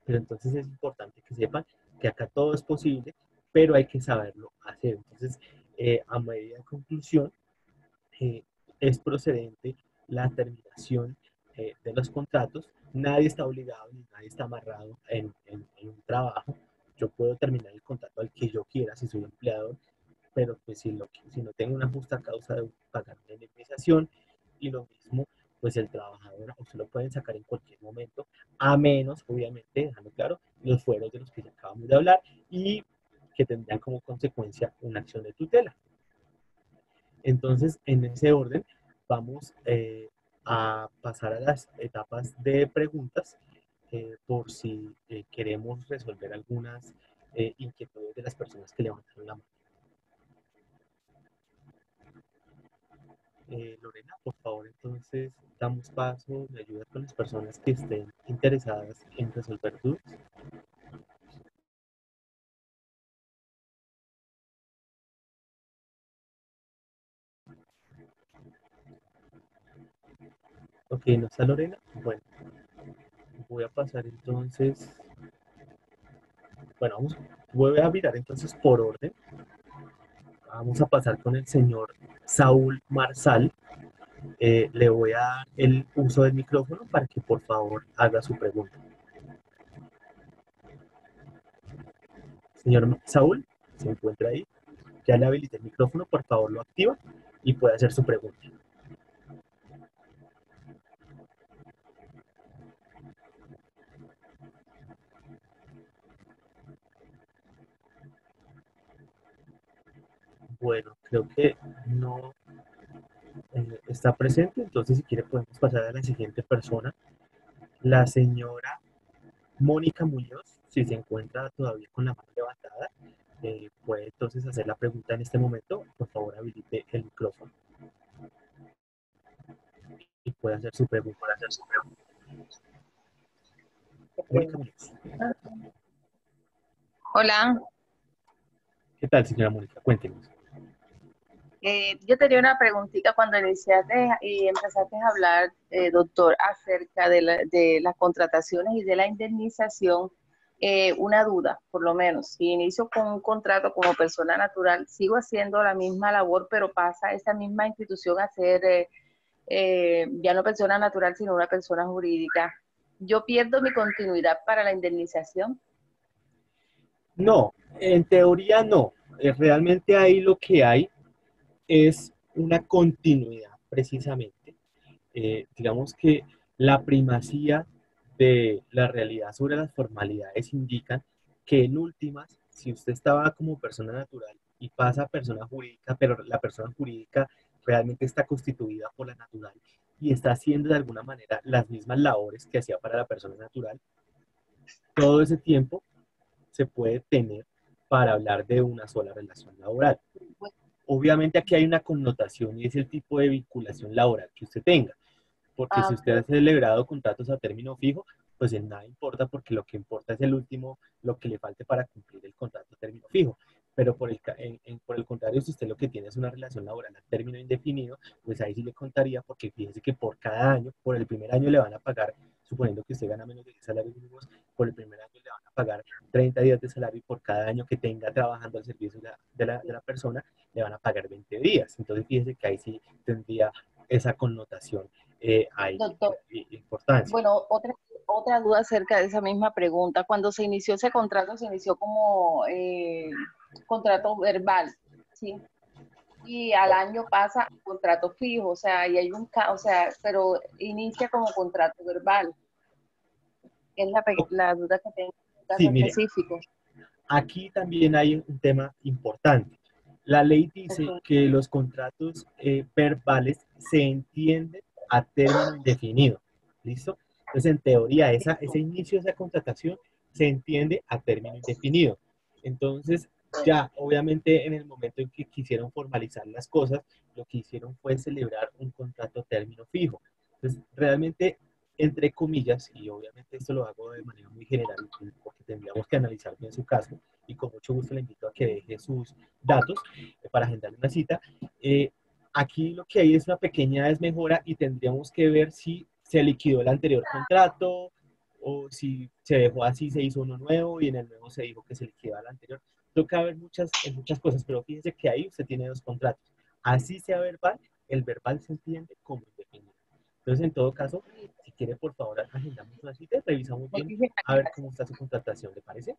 Pero entonces es importante que sepan que acá todo es posible, pero hay que saberlo hacer. Entonces, a medida de conclusión, eh, es procedente la terminación de los contratos. Nadie está obligado ni nadie está amarrado en un trabajo. Yo puedo terminar el contrato al que yo quiera si soy empleador, pero pues si no tengo una justa causa de pagar una indemnización, y lo mismo, pues el trabajador usted lo pueden sacar en cualquier momento, a menos, obviamente, dejando claro, los fueros de los que ya acabamos de hablar y que tendrían como consecuencia una acción de tutela. Entonces, en ese orden, vamos a pasar a las etapas de preguntas por si queremos resolver algunas inquietudes de las personas que levantaron la mano. Lorena, por favor, entonces damos paso, me ayudas con las personas que estén interesadas en resolver dudas. Ok, ¿no está Lorena? Bueno, voy a pasar entonces, bueno, voy a mirar entonces por orden. Vamos a pasar con el señor Saúl Marsal. Le voy a dar el uso del micrófono para que por favor haga su pregunta. Señor Saúl, ¿se encuentra ahí? Ya le habilité el micrófono, por favor lo activa y puede hacer su pregunta. Bueno, creo que no está presente, entonces si quiere podemos pasar a la siguiente persona. La señora Mónica Muñoz, si se encuentra todavía con la mano levantada, puede entonces hacer la pregunta en este momento. Por favor, habilite el micrófono y puede hacer su pregunta. Mónica Muñoz. Hola, ¿Qué tal, señora Mónica? Cuéntenos. yo tenía una preguntita cuando iniciaste y empezaste a hablar, doctor, acerca de las contrataciones y de la indemnización. Una duda, por lo menos, si inicio con un contrato como persona natural, sigo haciendo la misma labor, pero pasa esa misma institución a ser ya no persona natural, sino una persona jurídica. ¿Yo pierdo mi continuidad para la indemnización? No, en teoría no. Realmente ahí lo que hay es una continuidad, precisamente. Digamos que la primacía de la realidad sobre las formalidades indican que en últimas, si usted estaba como persona natural y pasa a persona jurídica, pero la persona jurídica realmente está constituida por la natural y está haciendo de alguna manera las mismas labores que hacía para la persona natural, todo ese tiempo se puede tener para hablar de una sola relación laboral. Obviamente aquí hay una connotación y es el tipo de vinculación laboral que usted tenga, porque si usted ha Ok. celebrado contratos a término fijo, pues en nada importa porque lo que importa es el último, lo que le falte para cumplir el contrato a término fijo. Pero por el contrario, si usted lo que tiene es una relación laboral a término indefinido, pues ahí sí le contaría, porque fíjese que por cada año, por el primer año le van a pagar, suponiendo que usted gana menos de 10 salarios mínimos, por el primer año le van a pagar 30 días de salario y por cada año que tenga trabajando al servicio de la persona, le van a pagar 20 días. Entonces fíjese que ahí sí tendría esa connotación hay Doctor, importancia. bueno, otra duda acerca de esa misma pregunta. Cuando se inició ese contrato, se inició como contrato verbal, ¿sí? Y al año pasa a contrato fijo, o sea, y hay o sea, pero inicia como contrato verbal. Es la duda que tengo en un caso Sí, mire, específico. aquí también hay un tema importante. La ley dice Okay. que los contratos verbales se entienden a término indefinido. ¿Listo? Entonces, en teoría, ese inicio de esa contratación se entiende a término indefinido. Entonces, ya, obviamente, en el momento en que quisieron formalizar las cosas, lo que hicieron fue celebrar un contrato a término fijo. Entonces, realmente, entre comillas, y obviamente esto lo hago de manera muy general, porque tendríamos que analizar bien su caso, y con mucho gusto le invito a que deje sus datos para agendar una cita. Eh, Aquí lo que hay es una pequeña desmejora y tendríamos que ver si se liquidó el anterior contrato o si se dejó así, se hizo uno nuevo y en el nuevo se dijo que se liquidaba el anterior. Toca ver muchas cosas, pero fíjense que ahí usted tiene dos contratos. Así sea verbal, el verbal se entiende como indefinido. Entonces, en todo caso, si quiere, por favor, agendamos una cita, revisamos bien Muchísimas a ver cómo gracias. está su contratación, ¿le parece?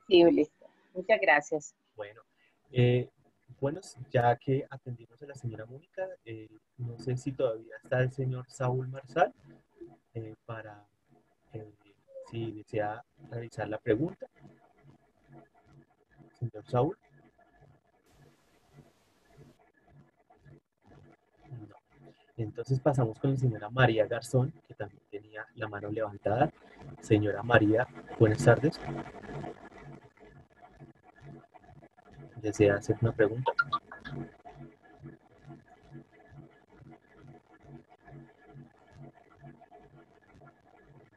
Sí, listo. Muchas gracias. Bueno, bueno, ya que atendimos a la señora Mónica, no sé si todavía está el señor Saúl Marzal para eh, si desea realizar la pregunta. Señor Saúl, no. Entonces pasamos con la señora María Garzón, que también tenía la mano levantada. Señora María, buenas tardes. ¿Desea hacer una pregunta?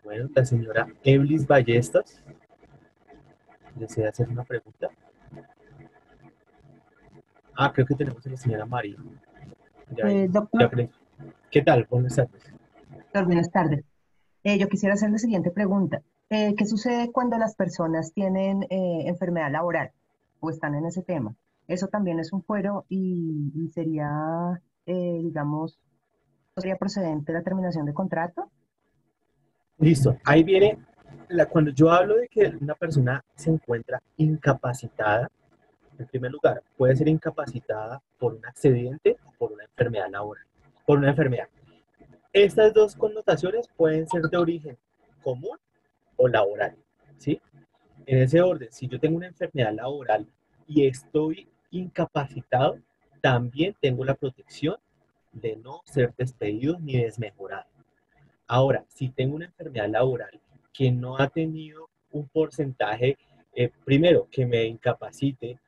Bueno, la señora Eblis Ballestas, ¿desea hacer una pregunta? Ah, creo que tenemos a la señora María. Ya, ya Doctor, creo. ¿Qué tal? Buenas tardes. buenas tardes. Yo quisiera hacer la siguiente pregunta. ¿Qué sucede cuando las personas tienen enfermedad laboral o están en ese tema? Eso también es un fuero y sería, digamos, ¿sería procedente la terminación de contrato? Listo. Ahí viene, cuando yo hablo de que una persona se encuentra incapacitada, en primer lugar, puede ser incapacitada por un accidente o por una enfermedad laboral, por una enfermedad. Estas dos connotaciones pueden ser de origen común o laboral, ¿sí? En ese orden, si yo tengo una enfermedad laboral y estoy incapacitado, también tengo la protección de no ser despedido ni desmejorado. Ahora, si tengo una enfermedad laboral que no ha tenido un porcentaje, primero, que me incapacite,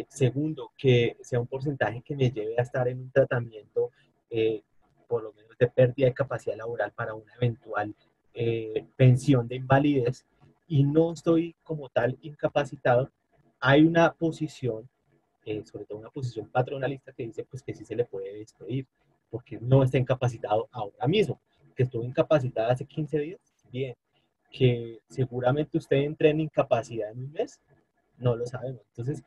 segundo, que sea un porcentaje que me lleve a estar en un tratamiento, eh, por lo menos de pérdida de capacidad laboral para una eventual pensión de invalidez, y no estoy como tal incapacitado, hay una posición, sobre todo una posición patronalista que dice pues que sí se le puede despedir, porque no está incapacitado ahora mismo. Que estuvo incapacitado hace 15 días, bien. Que seguramente usted entre en incapacidad en un mes, no lo sabemos. Entonces,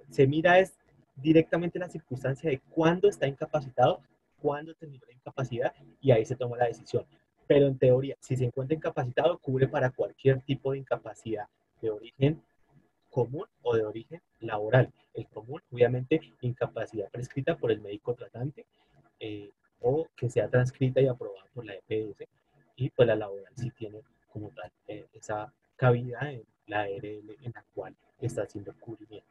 se mira es directamente la circunstancia de cuándo está incapacitado, cuándo terminó la incapacidad y ahí se toma la decisión. Pero en teoría, si se encuentra incapacitado, cubre para cualquier tipo de incapacidad de origen común o de origen laboral. El común, obviamente, incapacidad prescrita por el médico tratante, o que sea transcrita y aprobada por la EPS. y pues la laboral sí tiene como tal esa cabida en la ARL en la cual está haciendo cubrimiento.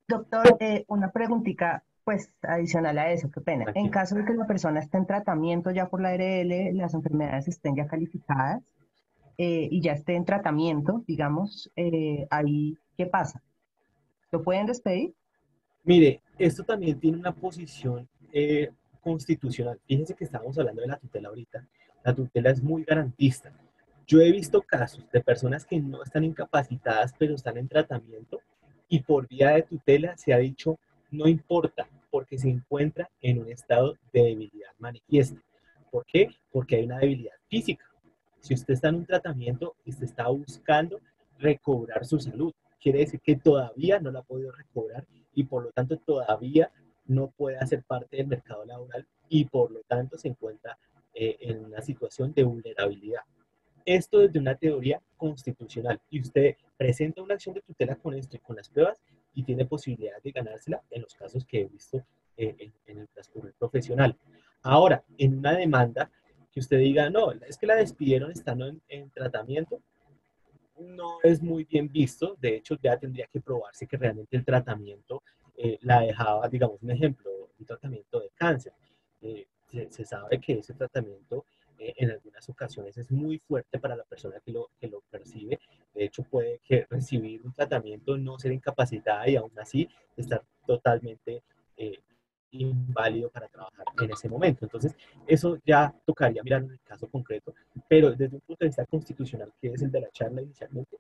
Doctor, una preguntita, pues adicional a eso, qué pena. En Tranquilo. caso de que la persona esté en tratamiento ya por la ARL, las enfermedades estén ya calificadas y ya esté en tratamiento, digamos, ahí, ¿qué pasa? ¿Lo pueden despedir? Mire, esto también tiene una posición constitucional. Fíjense que estábamos hablando de la tutela ahorita. La tutela es muy garantista. Yo he visto casos de personas que no están incapacitadas, pero están en tratamiento y por vía de tutela se ha dicho, no importa, porque se encuentra en un estado de debilidad manifiesta. ¿Por qué? Porque hay una debilidad física. Si usted está en un tratamiento y usted está buscando recobrar su salud, quiere decir que todavía no la ha podido recobrar y por lo tanto todavía no puede hacer parte del mercado laboral y por lo tanto se encuentra en una situación de vulnerabilidad. Esto desde una teoría constitucional y usted presenta una acción de tutela con esto y con las pruebas y tiene posibilidad de ganársela en los casos que he visto en el transcurso profesional. Ahora, en una demanda que usted diga, no, es que la despidieron estando en tratamiento, no es muy bien visto. De hecho, ya tendría que probarse que realmente el tratamiento la dejaba, digamos, un ejemplo, un tratamiento de cáncer. Se sabe que ese tratamiento en algunas ocasiones es muy fuerte para la persona que lo percibe. De hecho, puede que recibir un tratamiento, no ser incapacitada y aún así estar totalmente inválido para trabajar en ese momento. Entonces, eso ya tocaría mirar en el caso concreto, pero desde un punto de vista constitucional, que es el de la charla inicialmente,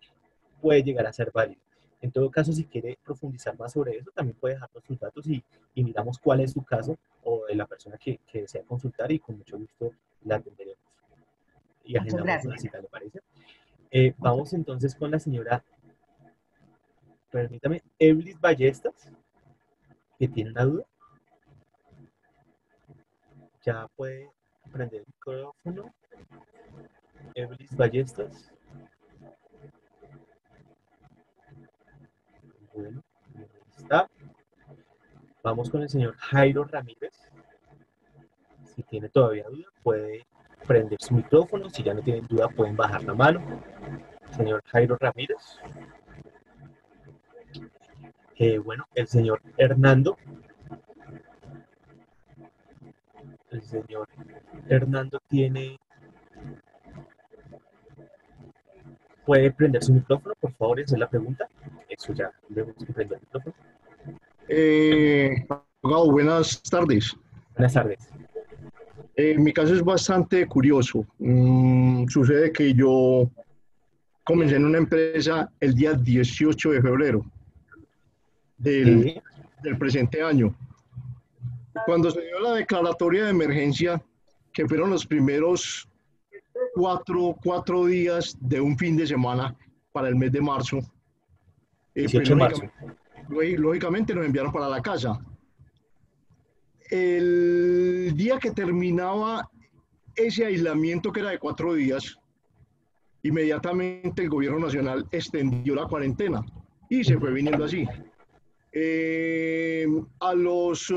puede llegar a ser válido. En todo caso, si quiere profundizar más sobre eso, también puede dejarnos sus datos y miramos cuál es su caso o de la persona que desea consultar y con mucho gusto la atenderemos. Y Muchas agendamos una gracias. cita, ¿le parece? Vamos entonces con la señora, permítame, Eblis Ballestas, que tiene una duda. Ya puede prender el micrófono. Eblis Ballestas. Bueno, ahí está. Vamos con el señor Jairo Ramírez. Si tiene todavía duda, puede prender su micrófono. Si ya no tienen duda, pueden bajar la mano. Señor Jairo Ramírez. Bueno, el señor Hernando. El señor Hernando puede prender su micrófono, por favor, y hacer la pregunta. Eso ya, luego que prender el micrófono. Abogado, buenas tardes. Buenas tardes. Mi caso es bastante curioso. Sucede que yo comencé en una empresa el día 18 de febrero del presente año. Cuando se dio la declaratoria de emergencia, que fueron los primeros cuatro días de un fin de semana para el mes de marzo, 18 de marzo. Lógicamente nos enviaron para la casa. El día que terminaba ese aislamiento, que era de 4 días, inmediatamente el gobierno nacional extendió la cuarentena y se fue viniendo así. A los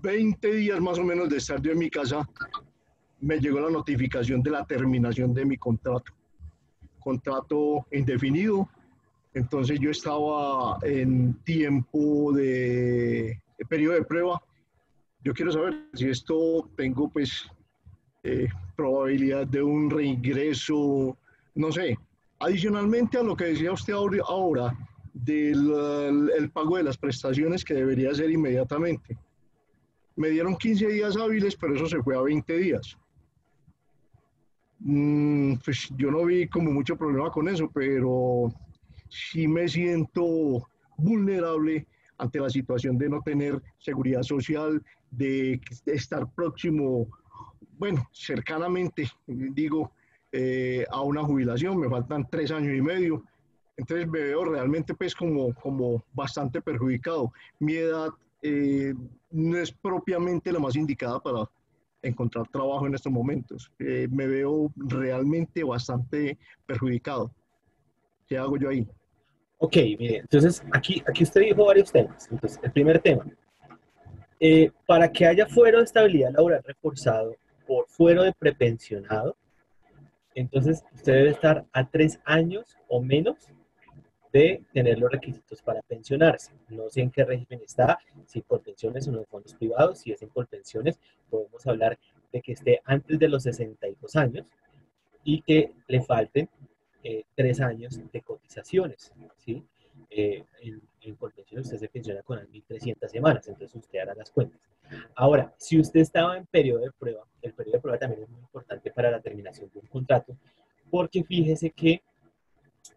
20 días más o menos de estar yo en mi casa, me llegó la notificación de la terminación de mi contrato indefinido. Entonces yo estaba en tiempo de periodo de prueba. Yo quiero saber si esto tengo pues probabilidad de un reingreso, no sé. Adicionalmente a lo que decía usted ahora del el pago de las prestaciones, que debería ser inmediatamente. Me dieron 15 días hábiles, pero eso se fue a 20 días. Pues yo no vi como mucho problema con eso, pero sí me siento vulnerable ante la situación de no tener seguridad social, de estar próximo, bueno, cercanamente, digo, a una jubilación. Me faltan 3 años y medio. Entonces me veo realmente pues como bastante perjudicado. Mi edad no es propiamente la más indicada para encontrar trabajo en estos momentos. Me veo realmente bastante perjudicado. ¿Qué hago yo ahí? Ok, mire, entonces aquí usted dijo varios temas. Entonces, el primer tema, para que haya fuero de estabilidad laboral reforzado, por fuero de prepensionado, entonces usted debe estar a 3 años o menos de tener los requisitos para pensionarse. No sé en qué régimen está, si por pensiones o no de fondos privados. Si es en por pensiones, podemos hablar de que esté antes de los 62 años y que le falten 3 años de cotizaciones, ¿sí? En Colpensiones usted se pensiona con 1.300 semanas, entonces usted hará las cuentas. Ahora, si usted estaba en periodo de prueba, el periodo de prueba también es muy importante para la terminación de un contrato, porque fíjese que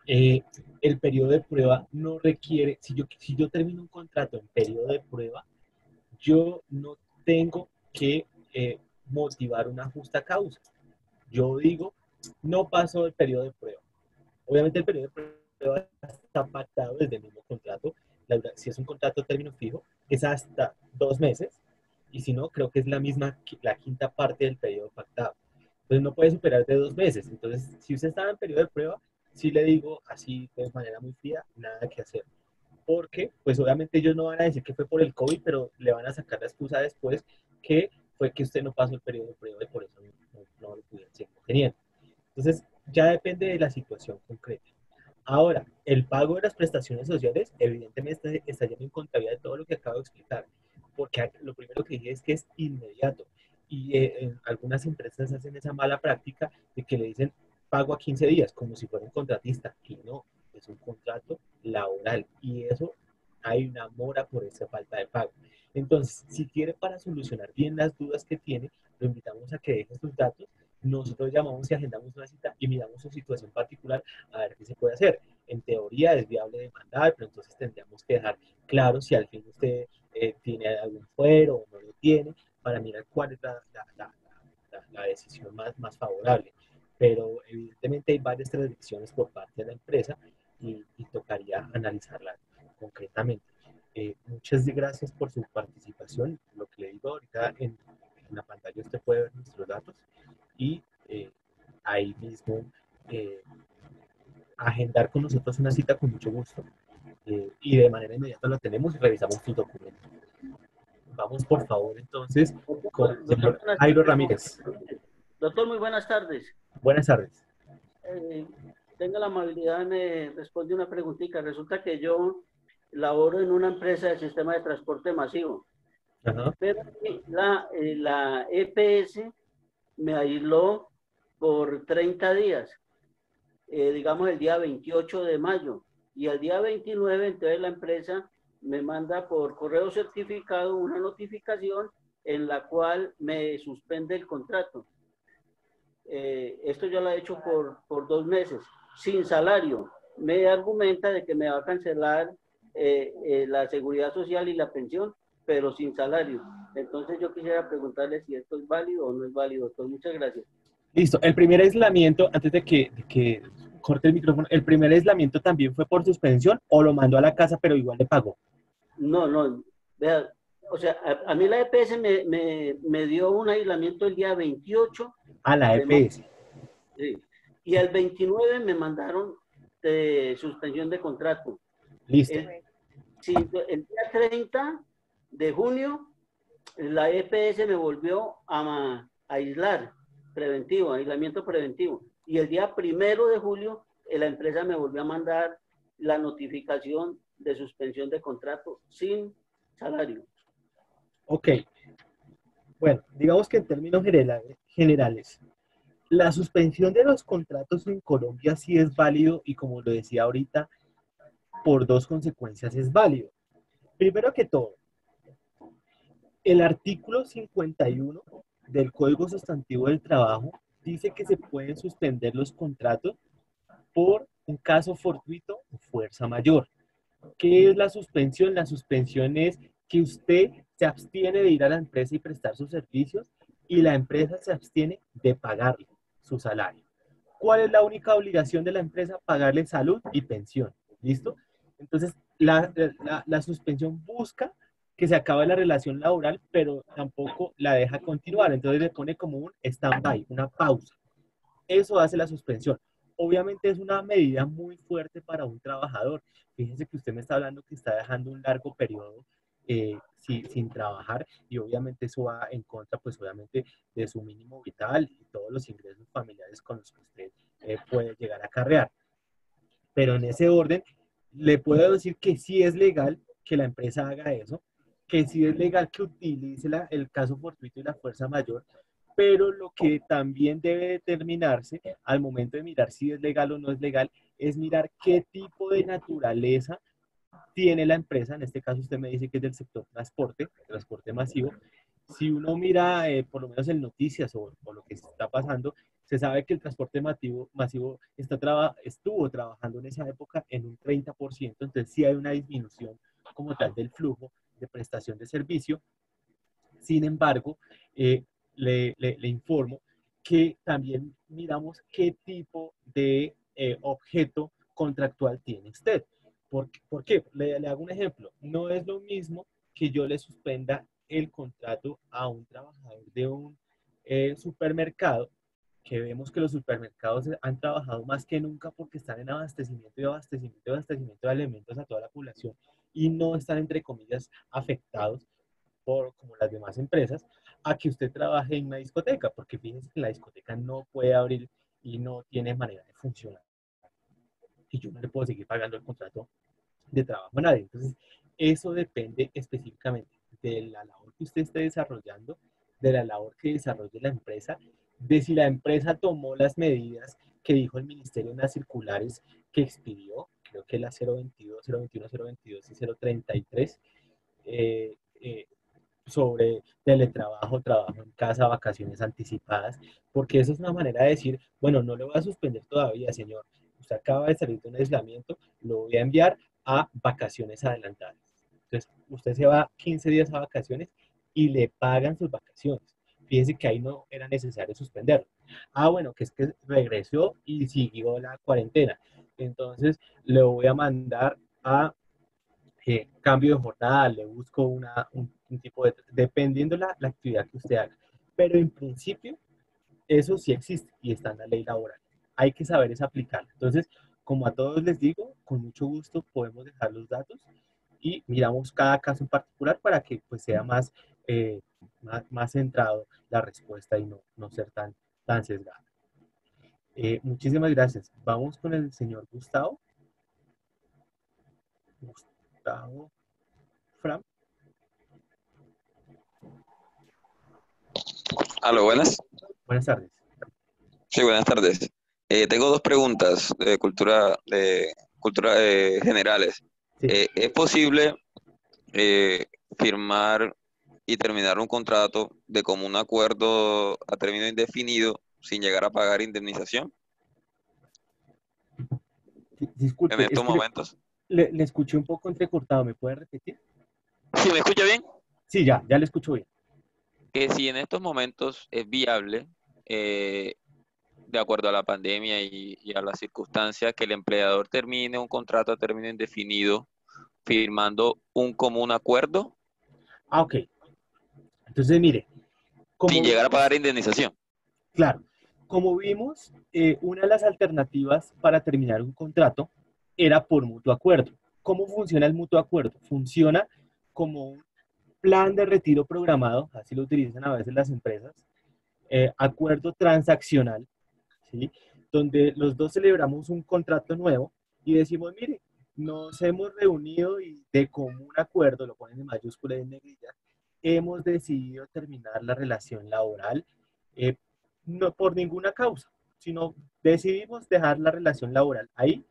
el periodo de prueba no requiere, si yo termino un contrato en periodo de prueba, yo no tengo que motivar una justa causa. Yo digo, no paso el periodo de prueba. Obviamente el periodo de prueba está pactado desde el mismo contrato. Si es un contrato a término fijo, es hasta 2 meses. Y si no, creo que es la quinta parte del periodo pactado. Entonces no puede superar de 2 meses. Entonces, si usted está en periodo de prueba, sí le digo así de manera muy fría, nada que hacer. Porque, pues obviamente ellos no van a decir que fue por el COVID, pero le van a sacar la excusa después que fue que usted no pasó el periodo de prueba y por eso no lo pudieron seguir teniendo. Entonces, ya depende de la situación concreta. Ahora, el pago de las prestaciones sociales, evidentemente, está yendo en contravía de todo lo que acabo de explicar, porque lo primero que dije es que es inmediato. Y algunas empresas hacen esa mala práctica de que le dicen pago a 15 días, como si fuera un contratista, y no, es un contrato laboral, y eso hay una mora por esa falta de pago. Entonces, si quiere para solucionar bien las dudas que tiene, lo invitamos a que deje sus datos. Nosotros llamamos y agendamos una cita y miramos su situación particular a ver qué se puede hacer. En teoría es viable demandar, pero entonces tendríamos que dejar claro si al fin usted tiene algún fuero o no lo tiene, para mirar cuál es la decisión más favorable. Pero evidentemente hay varias restricciones por parte de la empresa y tocaría analizarla concretamente. Muchas gracias por su participación. Lo que le digo ahorita en la pantalla usted puede ver nuestros datos y ahí mismo agendar con nosotros una cita con mucho gusto y de manera inmediata lo tenemos y revisamos tus documentos. Vamos por favor entonces con el señor Jairo Ramírez. Doctor, muy buenas tardes. Buenas tardes. Tenga la amabilidad, me responde una preguntita. Resulta que yo laboro en una empresa de sistema de transporte masivo. Ajá. Pero la EPS me aisló por 30 días, digamos el día 28 de mayo, y el día 29 entonces la empresa me manda por correo certificado una notificación en la cual me suspende el contrato. Esto yo lo he hecho por 2 meses, sin salario. Me argumenta de que me va a cancelar la seguridad social y la pensión, pero sin salario. Entonces yo quisiera preguntarle si esto es válido o no es válido, doctor. Muchas gracias. Listo. El primer aislamiento, antes de que corte el micrófono, ¿el primer aislamiento también fue por suspensión o lo mandó a la casa pero igual le pagó? No. Vea, o sea, a mí la EPS me dio un aislamiento el día 28. A la EPS. Sí. Y el 29 me mandaron de suspensión de contrato. Listo. El día 30 de junio, la EPS me volvió a aislar, aislamiento preventivo. Y el día 1 de julio, la empresa me volvió a mandar la notificación de suspensión de contrato sin salario. Ok. Bueno, digamos que en términos generales, la suspensión de los contratos en Colombia sí es válido y como lo decía ahorita, por 2 consecuencias es válido. Primero que todo, el artículo 51 del Código Sustantivo del Trabajo dice que se pueden suspender los contratos por un caso fortuito o fuerza mayor. ¿Qué es la suspensión? La suspensión es que usted se abstiene de ir a la empresa y prestar sus servicios y la empresa se abstiene de pagarle su salario. ¿Cuál es la única obligación de la empresa? Pagarle salud y pensión. ¿Listo? Entonces, la suspensión busca que se acabe la relación laboral, pero tampoco la deja continuar. Entonces le pone como un stand-by, una pausa. Eso hace la suspensión. Obviamente es una medida muy fuerte para un trabajador. Fíjense que usted me está hablando que está dejando un largo periodo sin trabajar, y obviamente eso va en contra, pues obviamente, de su mínimo vital y todos los ingresos familiares con los que usted puede llegar a acarrear. Pero en ese orden, le puedo decir que sí es legal que la empresa haga eso, que sí es legal que utilice el caso fortuito y la fuerza mayor, pero lo que también debe determinarse al momento de mirar si es legal o no es legal, es mirar qué tipo de naturaleza tiene la empresa. En este caso usted me dice que es del sector transporte masivo. Si uno mira por lo menos en noticias o lo que está pasando, se sabe que el transporte masivo estuvo trabajando en esa época en un 30%, entonces sí hay una disminución como tal del flujo de prestación de servicio. Sin embargo, le informo que también miramos qué tipo de objeto contractual tiene usted. ¿Por qué? Le hago un ejemplo. No es lo mismo que yo le suspenda el contrato a un trabajador de un supermercado, que vemos que los supermercados han trabajado más que nunca porque están en abastecimiento de alimentos a toda la población y no están, entre comillas, afectados como las demás empresas, a que usted trabaje en una discoteca, porque fíjense que la discoteca no puede abrir y no tiene manera de funcionar. Y yo no le puedo seguir pagando el contrato de trabajo a nadie. Entonces, eso depende específicamente de la labor que usted esté desarrollando, de la labor que desarrolle la empresa, de si la empresa tomó las medidas que dijo el ministerio en las circulares que expidió, creo que la 022, 021, 022 y 033, eh, eh, sobre teletrabajo, trabajo en casa, vacaciones anticipadas, porque eso es una manera de decir, bueno, no le voy a suspender todavía, señor. Usted acaba de salir de un aislamiento, lo voy a enviar a vacaciones adelantadas. Entonces, usted se va 15 días a vacaciones y le pagan sus vacaciones. Fíjese que ahí no era necesario suspenderlo. Ah, bueno, que es que regresó y siguió la cuarentena. Entonces, le voy a mandar a cambio de jornada, le busco un tipo de, dependiendo la actividad que usted haga. Pero en principio, eso sí existe y está en la ley laboral. Hay que saber es aplicarlo. Entonces, como a todos les digo, con mucho gusto podemos dejar los datos y miramos cada caso en particular para que pues sea más centrado la respuesta y no ser tan sesgada. Muchísimas gracias. Vamos con el señor Gustavo. Gustavo Fram. Aló, buenas. Buenas tardes. Sí, buenas tardes. Tengo dos preguntas de cultura generales. Sí. ¿Es posible eh, firmar y terminar un contrato de común acuerdo a término indefinido sin llegar a pagar indemnización en Disculpe, es estos que momentos? le escuché un poco entrecortado. ¿Me puede repetir? ¿Sí me escucha bien? Sí, ya le escucho bien. Que si en estos momentos es viable, eh, de acuerdo a la pandemia y a las circunstancias, que el empleador termine un contrato a término indefinido firmando un común acuerdo Ah, ok. Entonces, mire, sin como llegar a pagar vimos, indemnización. claro, como vimos, una de las alternativas para terminar un contrato era por mutuo acuerdo. ¿Cómo funciona el mutuo acuerdo? Funciona como un plan de retiro programado, así lo utilizan a veces las empresas, acuerdo transaccional, ¿sí? Donde los dos celebramos un contrato nuevo y decimos, mire, nos hemos reunido y de común acuerdo, lo ponen en mayúscula y en negrilla, hemos decidido terminar la relación laboral, eh, no por ninguna causa, sino decidimos dejar la relación laboral ahí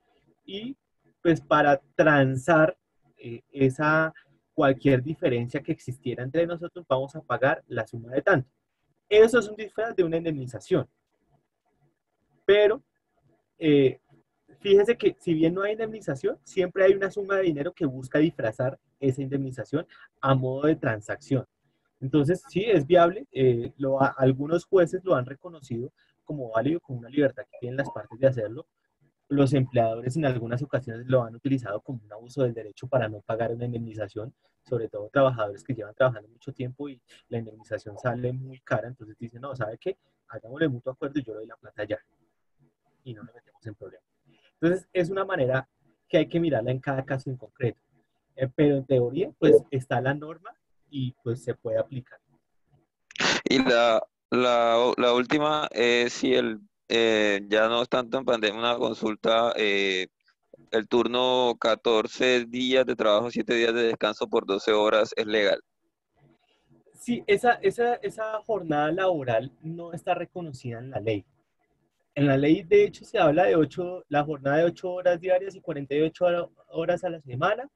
y pues para transar esa cualquier diferencia que existiera entre nosotros vamos a pagar la suma de tanto. Eso es un disfraz de una indemnización, pero eh, fíjese que si bien no hay indemnización, siempre hay una suma de dinero que busca disfrazar esa indemnización a modo de transacción. Entonces, sí, es viable. Algunos jueces lo han reconocido como válido, como una libertad que tienen las partes de hacerlo. Los empleadores en algunas ocasiones lo han utilizado como un abuso del derecho para no pagar una indemnización, sobre todo trabajadores que llevan trabajando mucho tiempo y la indemnización sale muy cara. Entonces dicen, no, ¿sabe qué? Hagámosle mutuo acuerdo y yo le doy la plata ya y no nos metemos en problemas. Entonces, es una manera que hay que mirarla en cada caso en concreto. pero en teoría pues está la norma y pues se puede aplicar. Y la última es si ya no es tanto en pandemia, una consulta, el turno 14 días de trabajo, 7 días de descanso por 12 horas es legal. Sí, esa jornada laboral no está reconocida en la ley. En la ley, de hecho, se habla de la jornada de 8 horas diarias y 48 horas a la semana,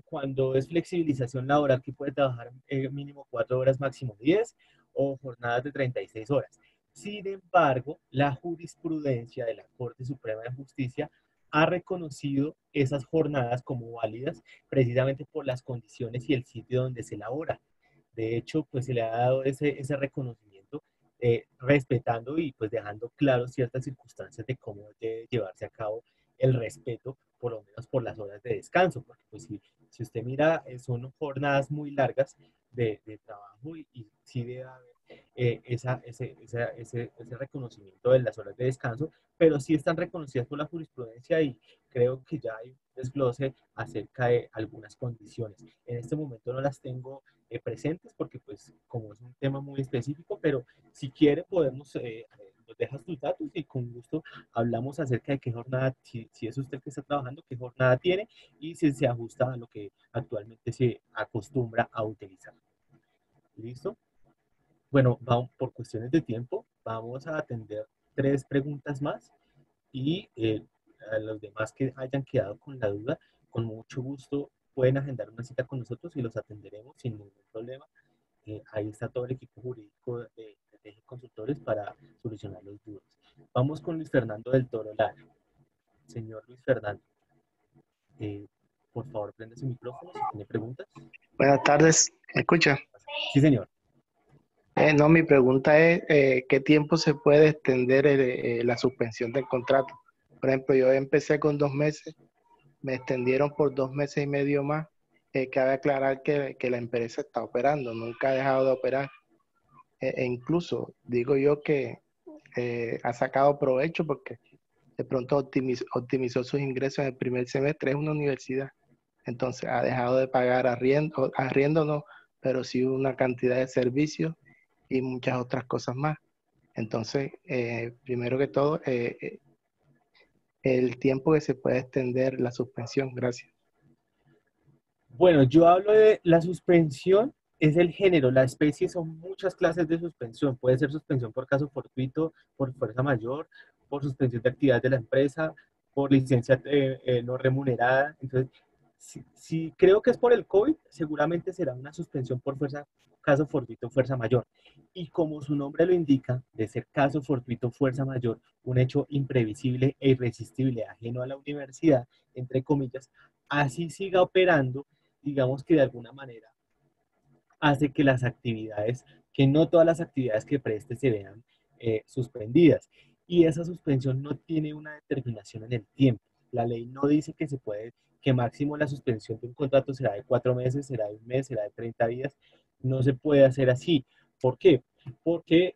cuando es flexibilización laboral que puede trabajar mínimo 4 horas, máximo 10, o jornadas de 36 horas. Sin embargo, la jurisprudencia de la Corte Suprema de Justicia ha reconocido esas jornadas como válidas precisamente por las condiciones y el sitio donde se elabora. De hecho, pues se le ha dado ese reconocimiento, respetando y pues dejando claro ciertas circunstancias de cómo debe llevarse a cabo el respeto, por lo menos por las horas de descanso, porque pues si usted mira, son jornadas muy largas de trabajo y sí debe haber ese reconocimiento de las horas de descanso, pero sí están reconocidas por la jurisprudencia y creo que ya hay un desglose acerca de algunas condiciones. En este momento no las tengo presentes porque pues como es un tema muy específico, pero si quiere podemos, nos dejas tus datos y con gusto hablamos acerca de qué jornada, si es usted que está trabajando, qué jornada tiene y si se ajusta a lo que actualmente se acostumbra a utilizar. ¿Listo? Bueno, vamos, por cuestiones de tiempo, vamos a atender 3 preguntas más y a los demás que hayan quedado con la duda, con mucho gusto pueden agendar una cita con nosotros y los atenderemos sin ningún problema. Ahí está todo el equipo jurídico de TG Consultores para solucionar los dudas. Vamos con Luis Fernando del Toro Lara. Señor Luis Fernando, por favor, prenda su micrófono si tiene preguntas. Buenas tardes, ¿me escucha? Sí, señor. No, mi pregunta es, ¿qué tiempo se puede extender la suspensión del contrato? Por ejemplo, yo empecé con 2 meses, me extendieron por 2 meses y medio más. Cabe aclarar que la empresa está operando, nunca ha dejado de operar. E incluso digo yo que ha sacado provecho porque de pronto optimizó sus ingresos en el primer semestre, es una universidad. Entonces ha dejado de pagar arriendo no, pero sí una cantidad de servicios y muchas otras cosas más. Entonces, primero que todo, el tiempo que se puede extender la suspensión. Gracias. Bueno, yo hablo de la suspensión, es el género, la especie son muchas clases de suspensión. Puede ser suspensión por caso fortuito, por fuerza mayor, por suspensión de actividad de la empresa, por licencia no remunerada. Entonces, si creo que es por el COVID, seguramente será una suspensión por caso fortuito, fuerza mayor. Y como su nombre lo indica, de ser caso fortuito, fuerza mayor, un hecho imprevisible e irresistible, ajeno a la universidad, entre comillas, así siga operando, digamos que de alguna manera hace que las actividades, que no todas las actividades que preste se vean suspendidas. Y esa suspensión no tiene una determinación en el tiempo. La ley no dice que se puede, que máximo la suspensión de un contrato será de 4 meses, será de 1 mes, será de 30 días. No se puede hacer así. ¿Por qué? Porque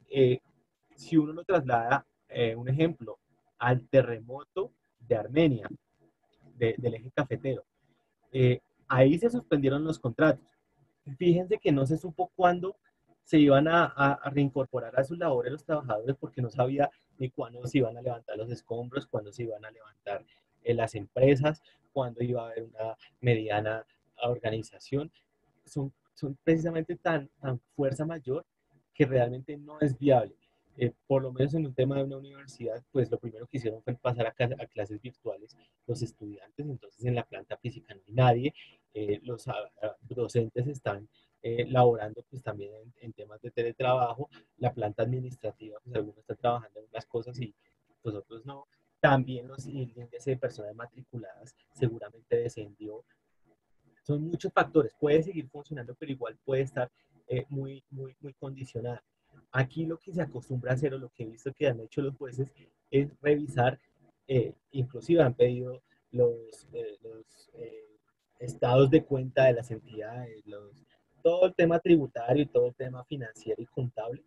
si uno lo traslada, un ejemplo, al terremoto de Armenia, del eje cafetero, ahí se suspendieron los contratos. Fíjense que no se supo cuándo se iban a reincorporar a sus labores los trabajadores porque no sabía ni cuándo se iban a levantar los escombros, cuándo se iban a levantar las empresas, cuándo iba a haber una mediana organización. Son precisamente tan fuerza mayor que realmente no es viable. Por lo menos en un tema de una universidad, pues lo primero que hicieron fue pasar a clases virtuales los estudiantes, entonces en la planta física no hay nadie, los docentes están laborando pues también en temas de teletrabajo, la planta administrativa, pues algunos están trabajando en unas cosas y pues otros no. También los índices de personas matriculadas seguramente descendió. Son muchos factores, puede seguir funcionando, pero igual puede estar muy condicionada. Aquí lo que se acostumbra a hacer, o lo que he visto que han hecho los jueces, es revisar, inclusive han pedido los estados de cuenta de las entidades, todo el tema tributario y todo el tema financiero y contable,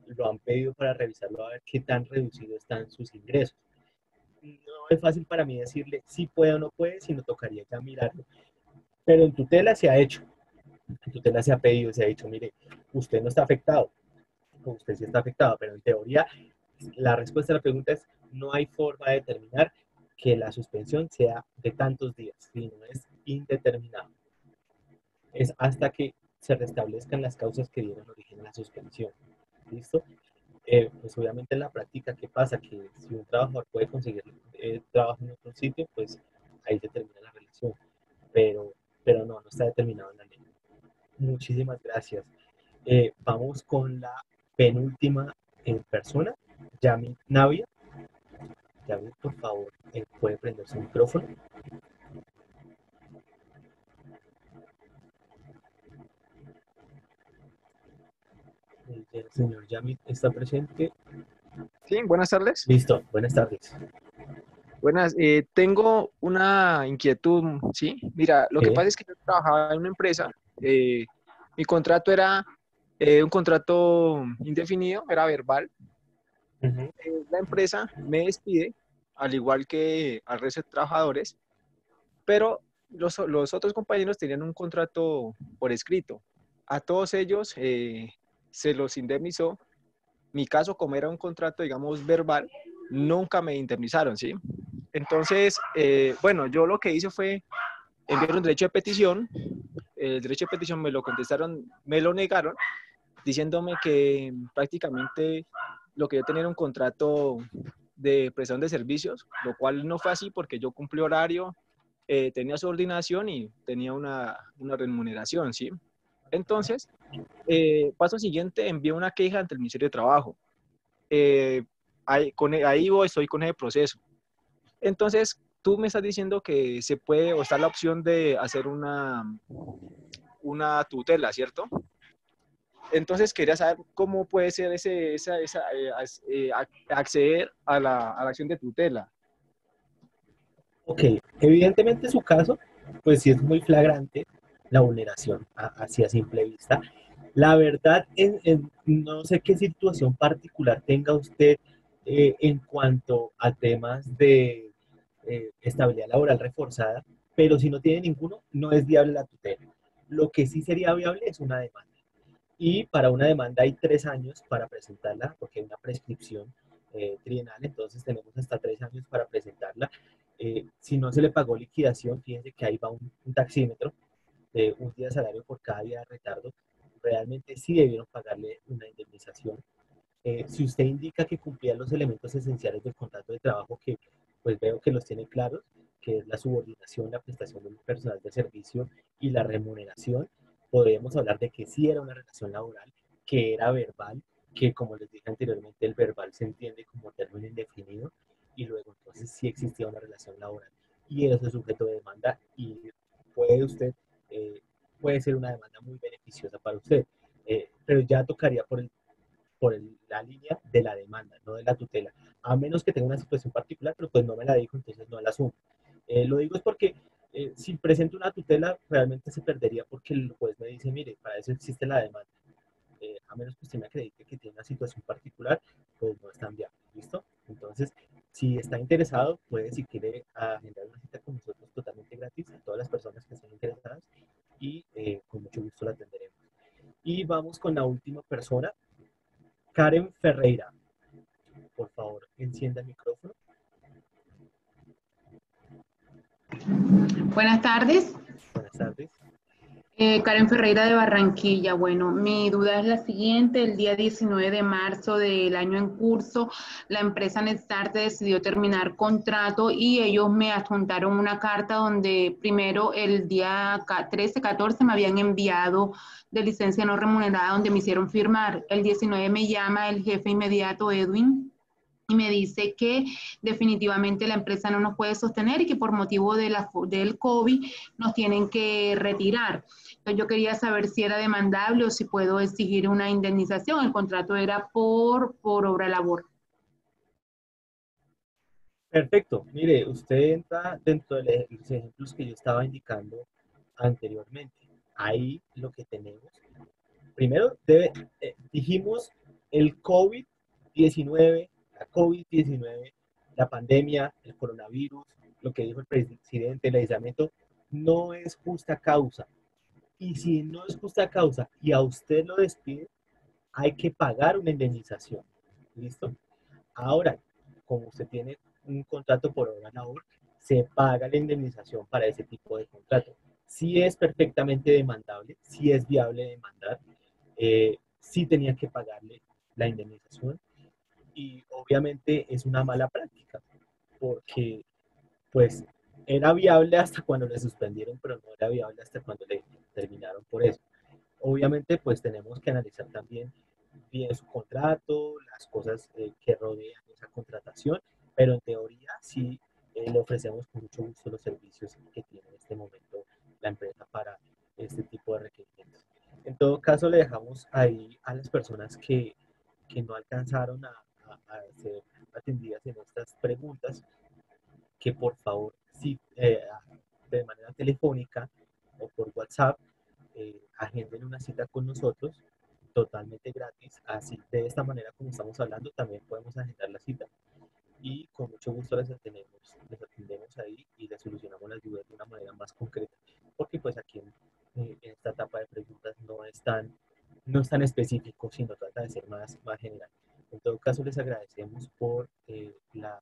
lo han pedido para revisarlo a ver qué tan reducidos están sus ingresos. No es fácil para mí decirle si puede o no puede, sino tocaría ya mirarlo. Pero en tutela se ha hecho, en tutela se ha pedido, se ha dicho, mire, usted no está afectado, o usted sí está afectado, pero en teoría la respuesta a la pregunta es, no hay forma de determinar que la suspensión sea de tantos días, sino es indeterminado. Es hasta que se restablezcan las causas que dieron origen a la suspensión. ¿Listo? Pues obviamente en la práctica, ¿qué pasa? Que si un trabajador puede conseguir trabajo en otro sitio, pues ahí se termina la relación. Pero no está determinado en la ley. Muchísimas gracias. Vamos con la penúltima persona, Yami Navia. Yami, por favor, puede prender su micrófono. El señor Yami está presente. Sí, buenas tardes. Listo, buenas tardes. Buenas, tengo una inquietud, ¿sí? Mira, lo que pasa es que yo trabajaba en una empresa, mi contrato era un contrato indefinido, era verbal. La empresa me despide, al igual que al resto de trabajadores, pero los otros compañeros tenían un contrato por escrito. A todos ellos se los indemnizó. Mi caso, como era un contrato, digamos, verbal, nunca me indemnizaron, ¿sí? Entonces, bueno, yo lo que hice fue enviar un derecho de petición. El derecho de petición me lo contestaron, me lo negaron, diciéndome que prácticamente lo que yo tenía era un contrato de prestación de servicios, lo cual no fue así porque yo cumplí horario, tenía subordinación y tenía una remuneración, ¿sí? Entonces, paso siguiente, envié una queja ante el Ministerio de Trabajo. Estoy con ese proceso. Entonces, tú me estás diciendo que se puede, o está la opción de hacer una tutela, ¿cierto? Entonces, quería saber cómo puede ser acceder a la acción de tutela. Ok, evidentemente su caso, pues sí es muy flagrante la vulneración, así a simple vista. La verdad, no sé qué situación particular tenga usted en cuanto a temas de estabilidad laboral reforzada, pero si no tiene ninguno, no es viable la tutela. Lo que sí sería viable es una demanda. Y para una demanda hay 3 años para presentarla, porque hay una prescripción trienal, entonces tenemos hasta 3 años para presentarla. Si no se le pagó liquidación, fíjense que ahí va un taxímetro de un día de salario por cada día de retardo. Realmente sí debieron pagarle una indemnización. Si usted indica que cumplía los elementos esenciales del contrato de trabajo, que pues veo que los tiene claros, que es la subordinación, la prestación del personal de servicio y la remuneración, podríamos hablar de que sí era una relación laboral, que era verbal, que como les dije anteriormente, el verbal se entiende como término indefinido, y luego entonces sí existía una relación laboral. Y eso es sujeto de demanda y eh, puede ser una demanda muy beneficiosa para usted. Pero ya tocaría la línea de la demanda, no de la tutela, a menos que tenga una situación particular, pero pues no me la dijo, entonces no la asumo. Lo digo es porque si presento una tutela, realmente se perdería porque el juez me dice, mire, para eso existe la demanda. A menos que usted me acredite que tiene una situación particular, pues no es tan viable, ¿listo? Entonces, si está interesado, puede, si quiere, agendar una cita con nosotros totalmente gratis a todas las personas que estén interesadas y con mucho gusto la atenderemos. Y vamos con la última persona, Karen Ferreira. Por favor, encienda el micrófono. Buenas tardes. Buenas tardes. Karen Ferreira de Barranquilla. Bueno, mi duda es la siguiente. El día 19 de marzo del año en curso, la empresa Nestarte decidió terminar contrato y ellos me adjuntaron una carta donde primero el día 13-14 me habían enviado de licencia no remunerada donde me hicieron firmar. El 19 me llama el jefe inmediato, Edwin, y me dice que definitivamente la empresa no nos puede sostener y que por motivo del COVID nos tienen que retirar. Entonces yo quería saber si era demandable o si puedo exigir una indemnización. El contrato era por obra labor. Perfecto. Mire, usted entra dentro de los ejemplos que yo estaba indicando anteriormente. Ahí lo que tenemos. Primero, dijimos el COVID-19, la COVID-19, la pandemia, el coronavirus, lo que dijo el presidente, el aislamiento, no es justa causa. Y si no es justa causa y a usted lo despide, hay que pagar una indemnización. ¿Listo? Ahora, como usted tiene un contrato por hora labor, se paga la indemnización para ese tipo de contrato. Sí es perfectamente demandable, sí es viable demandar, sí tenía que pagarle la indemnización y obviamente es una mala práctica porque pues era viable hasta cuando le suspendieron, pero no era viable hasta cuando le terminaron por eso. Obviamente pues tenemos que analizar también bien su contrato, las cosas que rodean esa contratación, pero en teoría sí le ofrecemos con mucho gusto los servicios que tiene en este momento la empresa para este tipo de requerimientos. En todo caso, le dejamos ahí a las personas que no alcanzaron a ser atendidas en estas preguntas, que por favor, sí, de manera telefónica o por WhatsApp, agenden una cita con nosotros totalmente gratis. Así, de esta manera, como estamos hablando, también podemos agendar la cita y con mucho gusto les atendemos ahí y les solucionamos las dudas de una manera más concreta. Porque pues aquí en esta etapa de preguntas no es tan específico, sino trata de ser más general. En todo caso, les agradecemos por la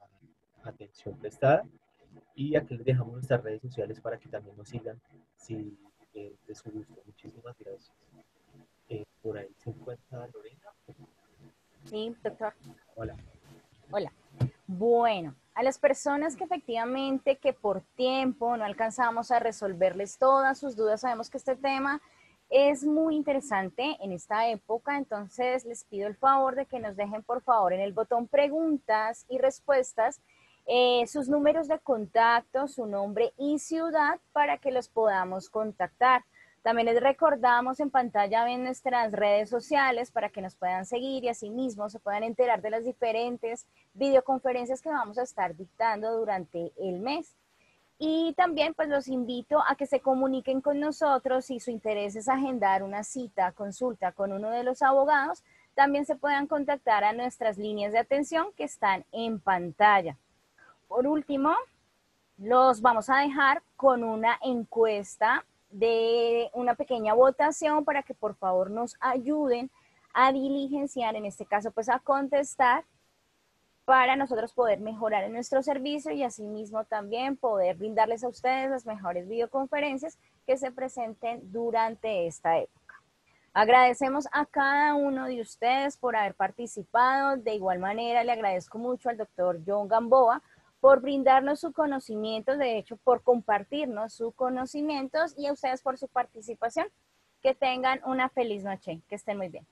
atención prestada y aquí les dejamos nuestras redes sociales para que también nos sigan si de su gusto. Muchísimas gracias. Por ahí se encuentra Lorena. Sí, doctor. Hola. Hola. Bueno, a las personas que efectivamente que por tiempo no alcanzamos a resolverles todas sus dudas, sabemos que este tema es muy interesante en esta época, entonces les pido el favor de que nos dejen por favor en el botón preguntas y respuestas sus números de contacto, su nombre y ciudad para que los podamos contactar. También les recordamos en pantalla ven nuestras redes sociales para que nos puedan seguir y asimismo se puedan enterar de las diferentes videoconferencias que vamos a estar dictando durante el mes. Y también pues los invito a que se comuniquen con nosotros si su interés es agendar una cita, consulta con uno de los abogados, también se puedan contactar a nuestras líneas de atención que están en pantalla. Por último, los vamos a dejar con una encuesta de una pequeña votación para que por favor nos ayuden a diligenciar, en este caso pues a contestar, para nosotros poder mejorar en nuestro servicio y asimismo también poder brindarles a ustedes las mejores videoconferencias que se presenten durante esta época. Agradecemos a cada uno de ustedes por haber participado. De igual manera, le agradezco mucho al doctor John Gamboa por brindarnos su conocimiento, de hecho, por compartirnos sus conocimientos y a ustedes por su participación. Que tengan una feliz noche. Que estén muy bien.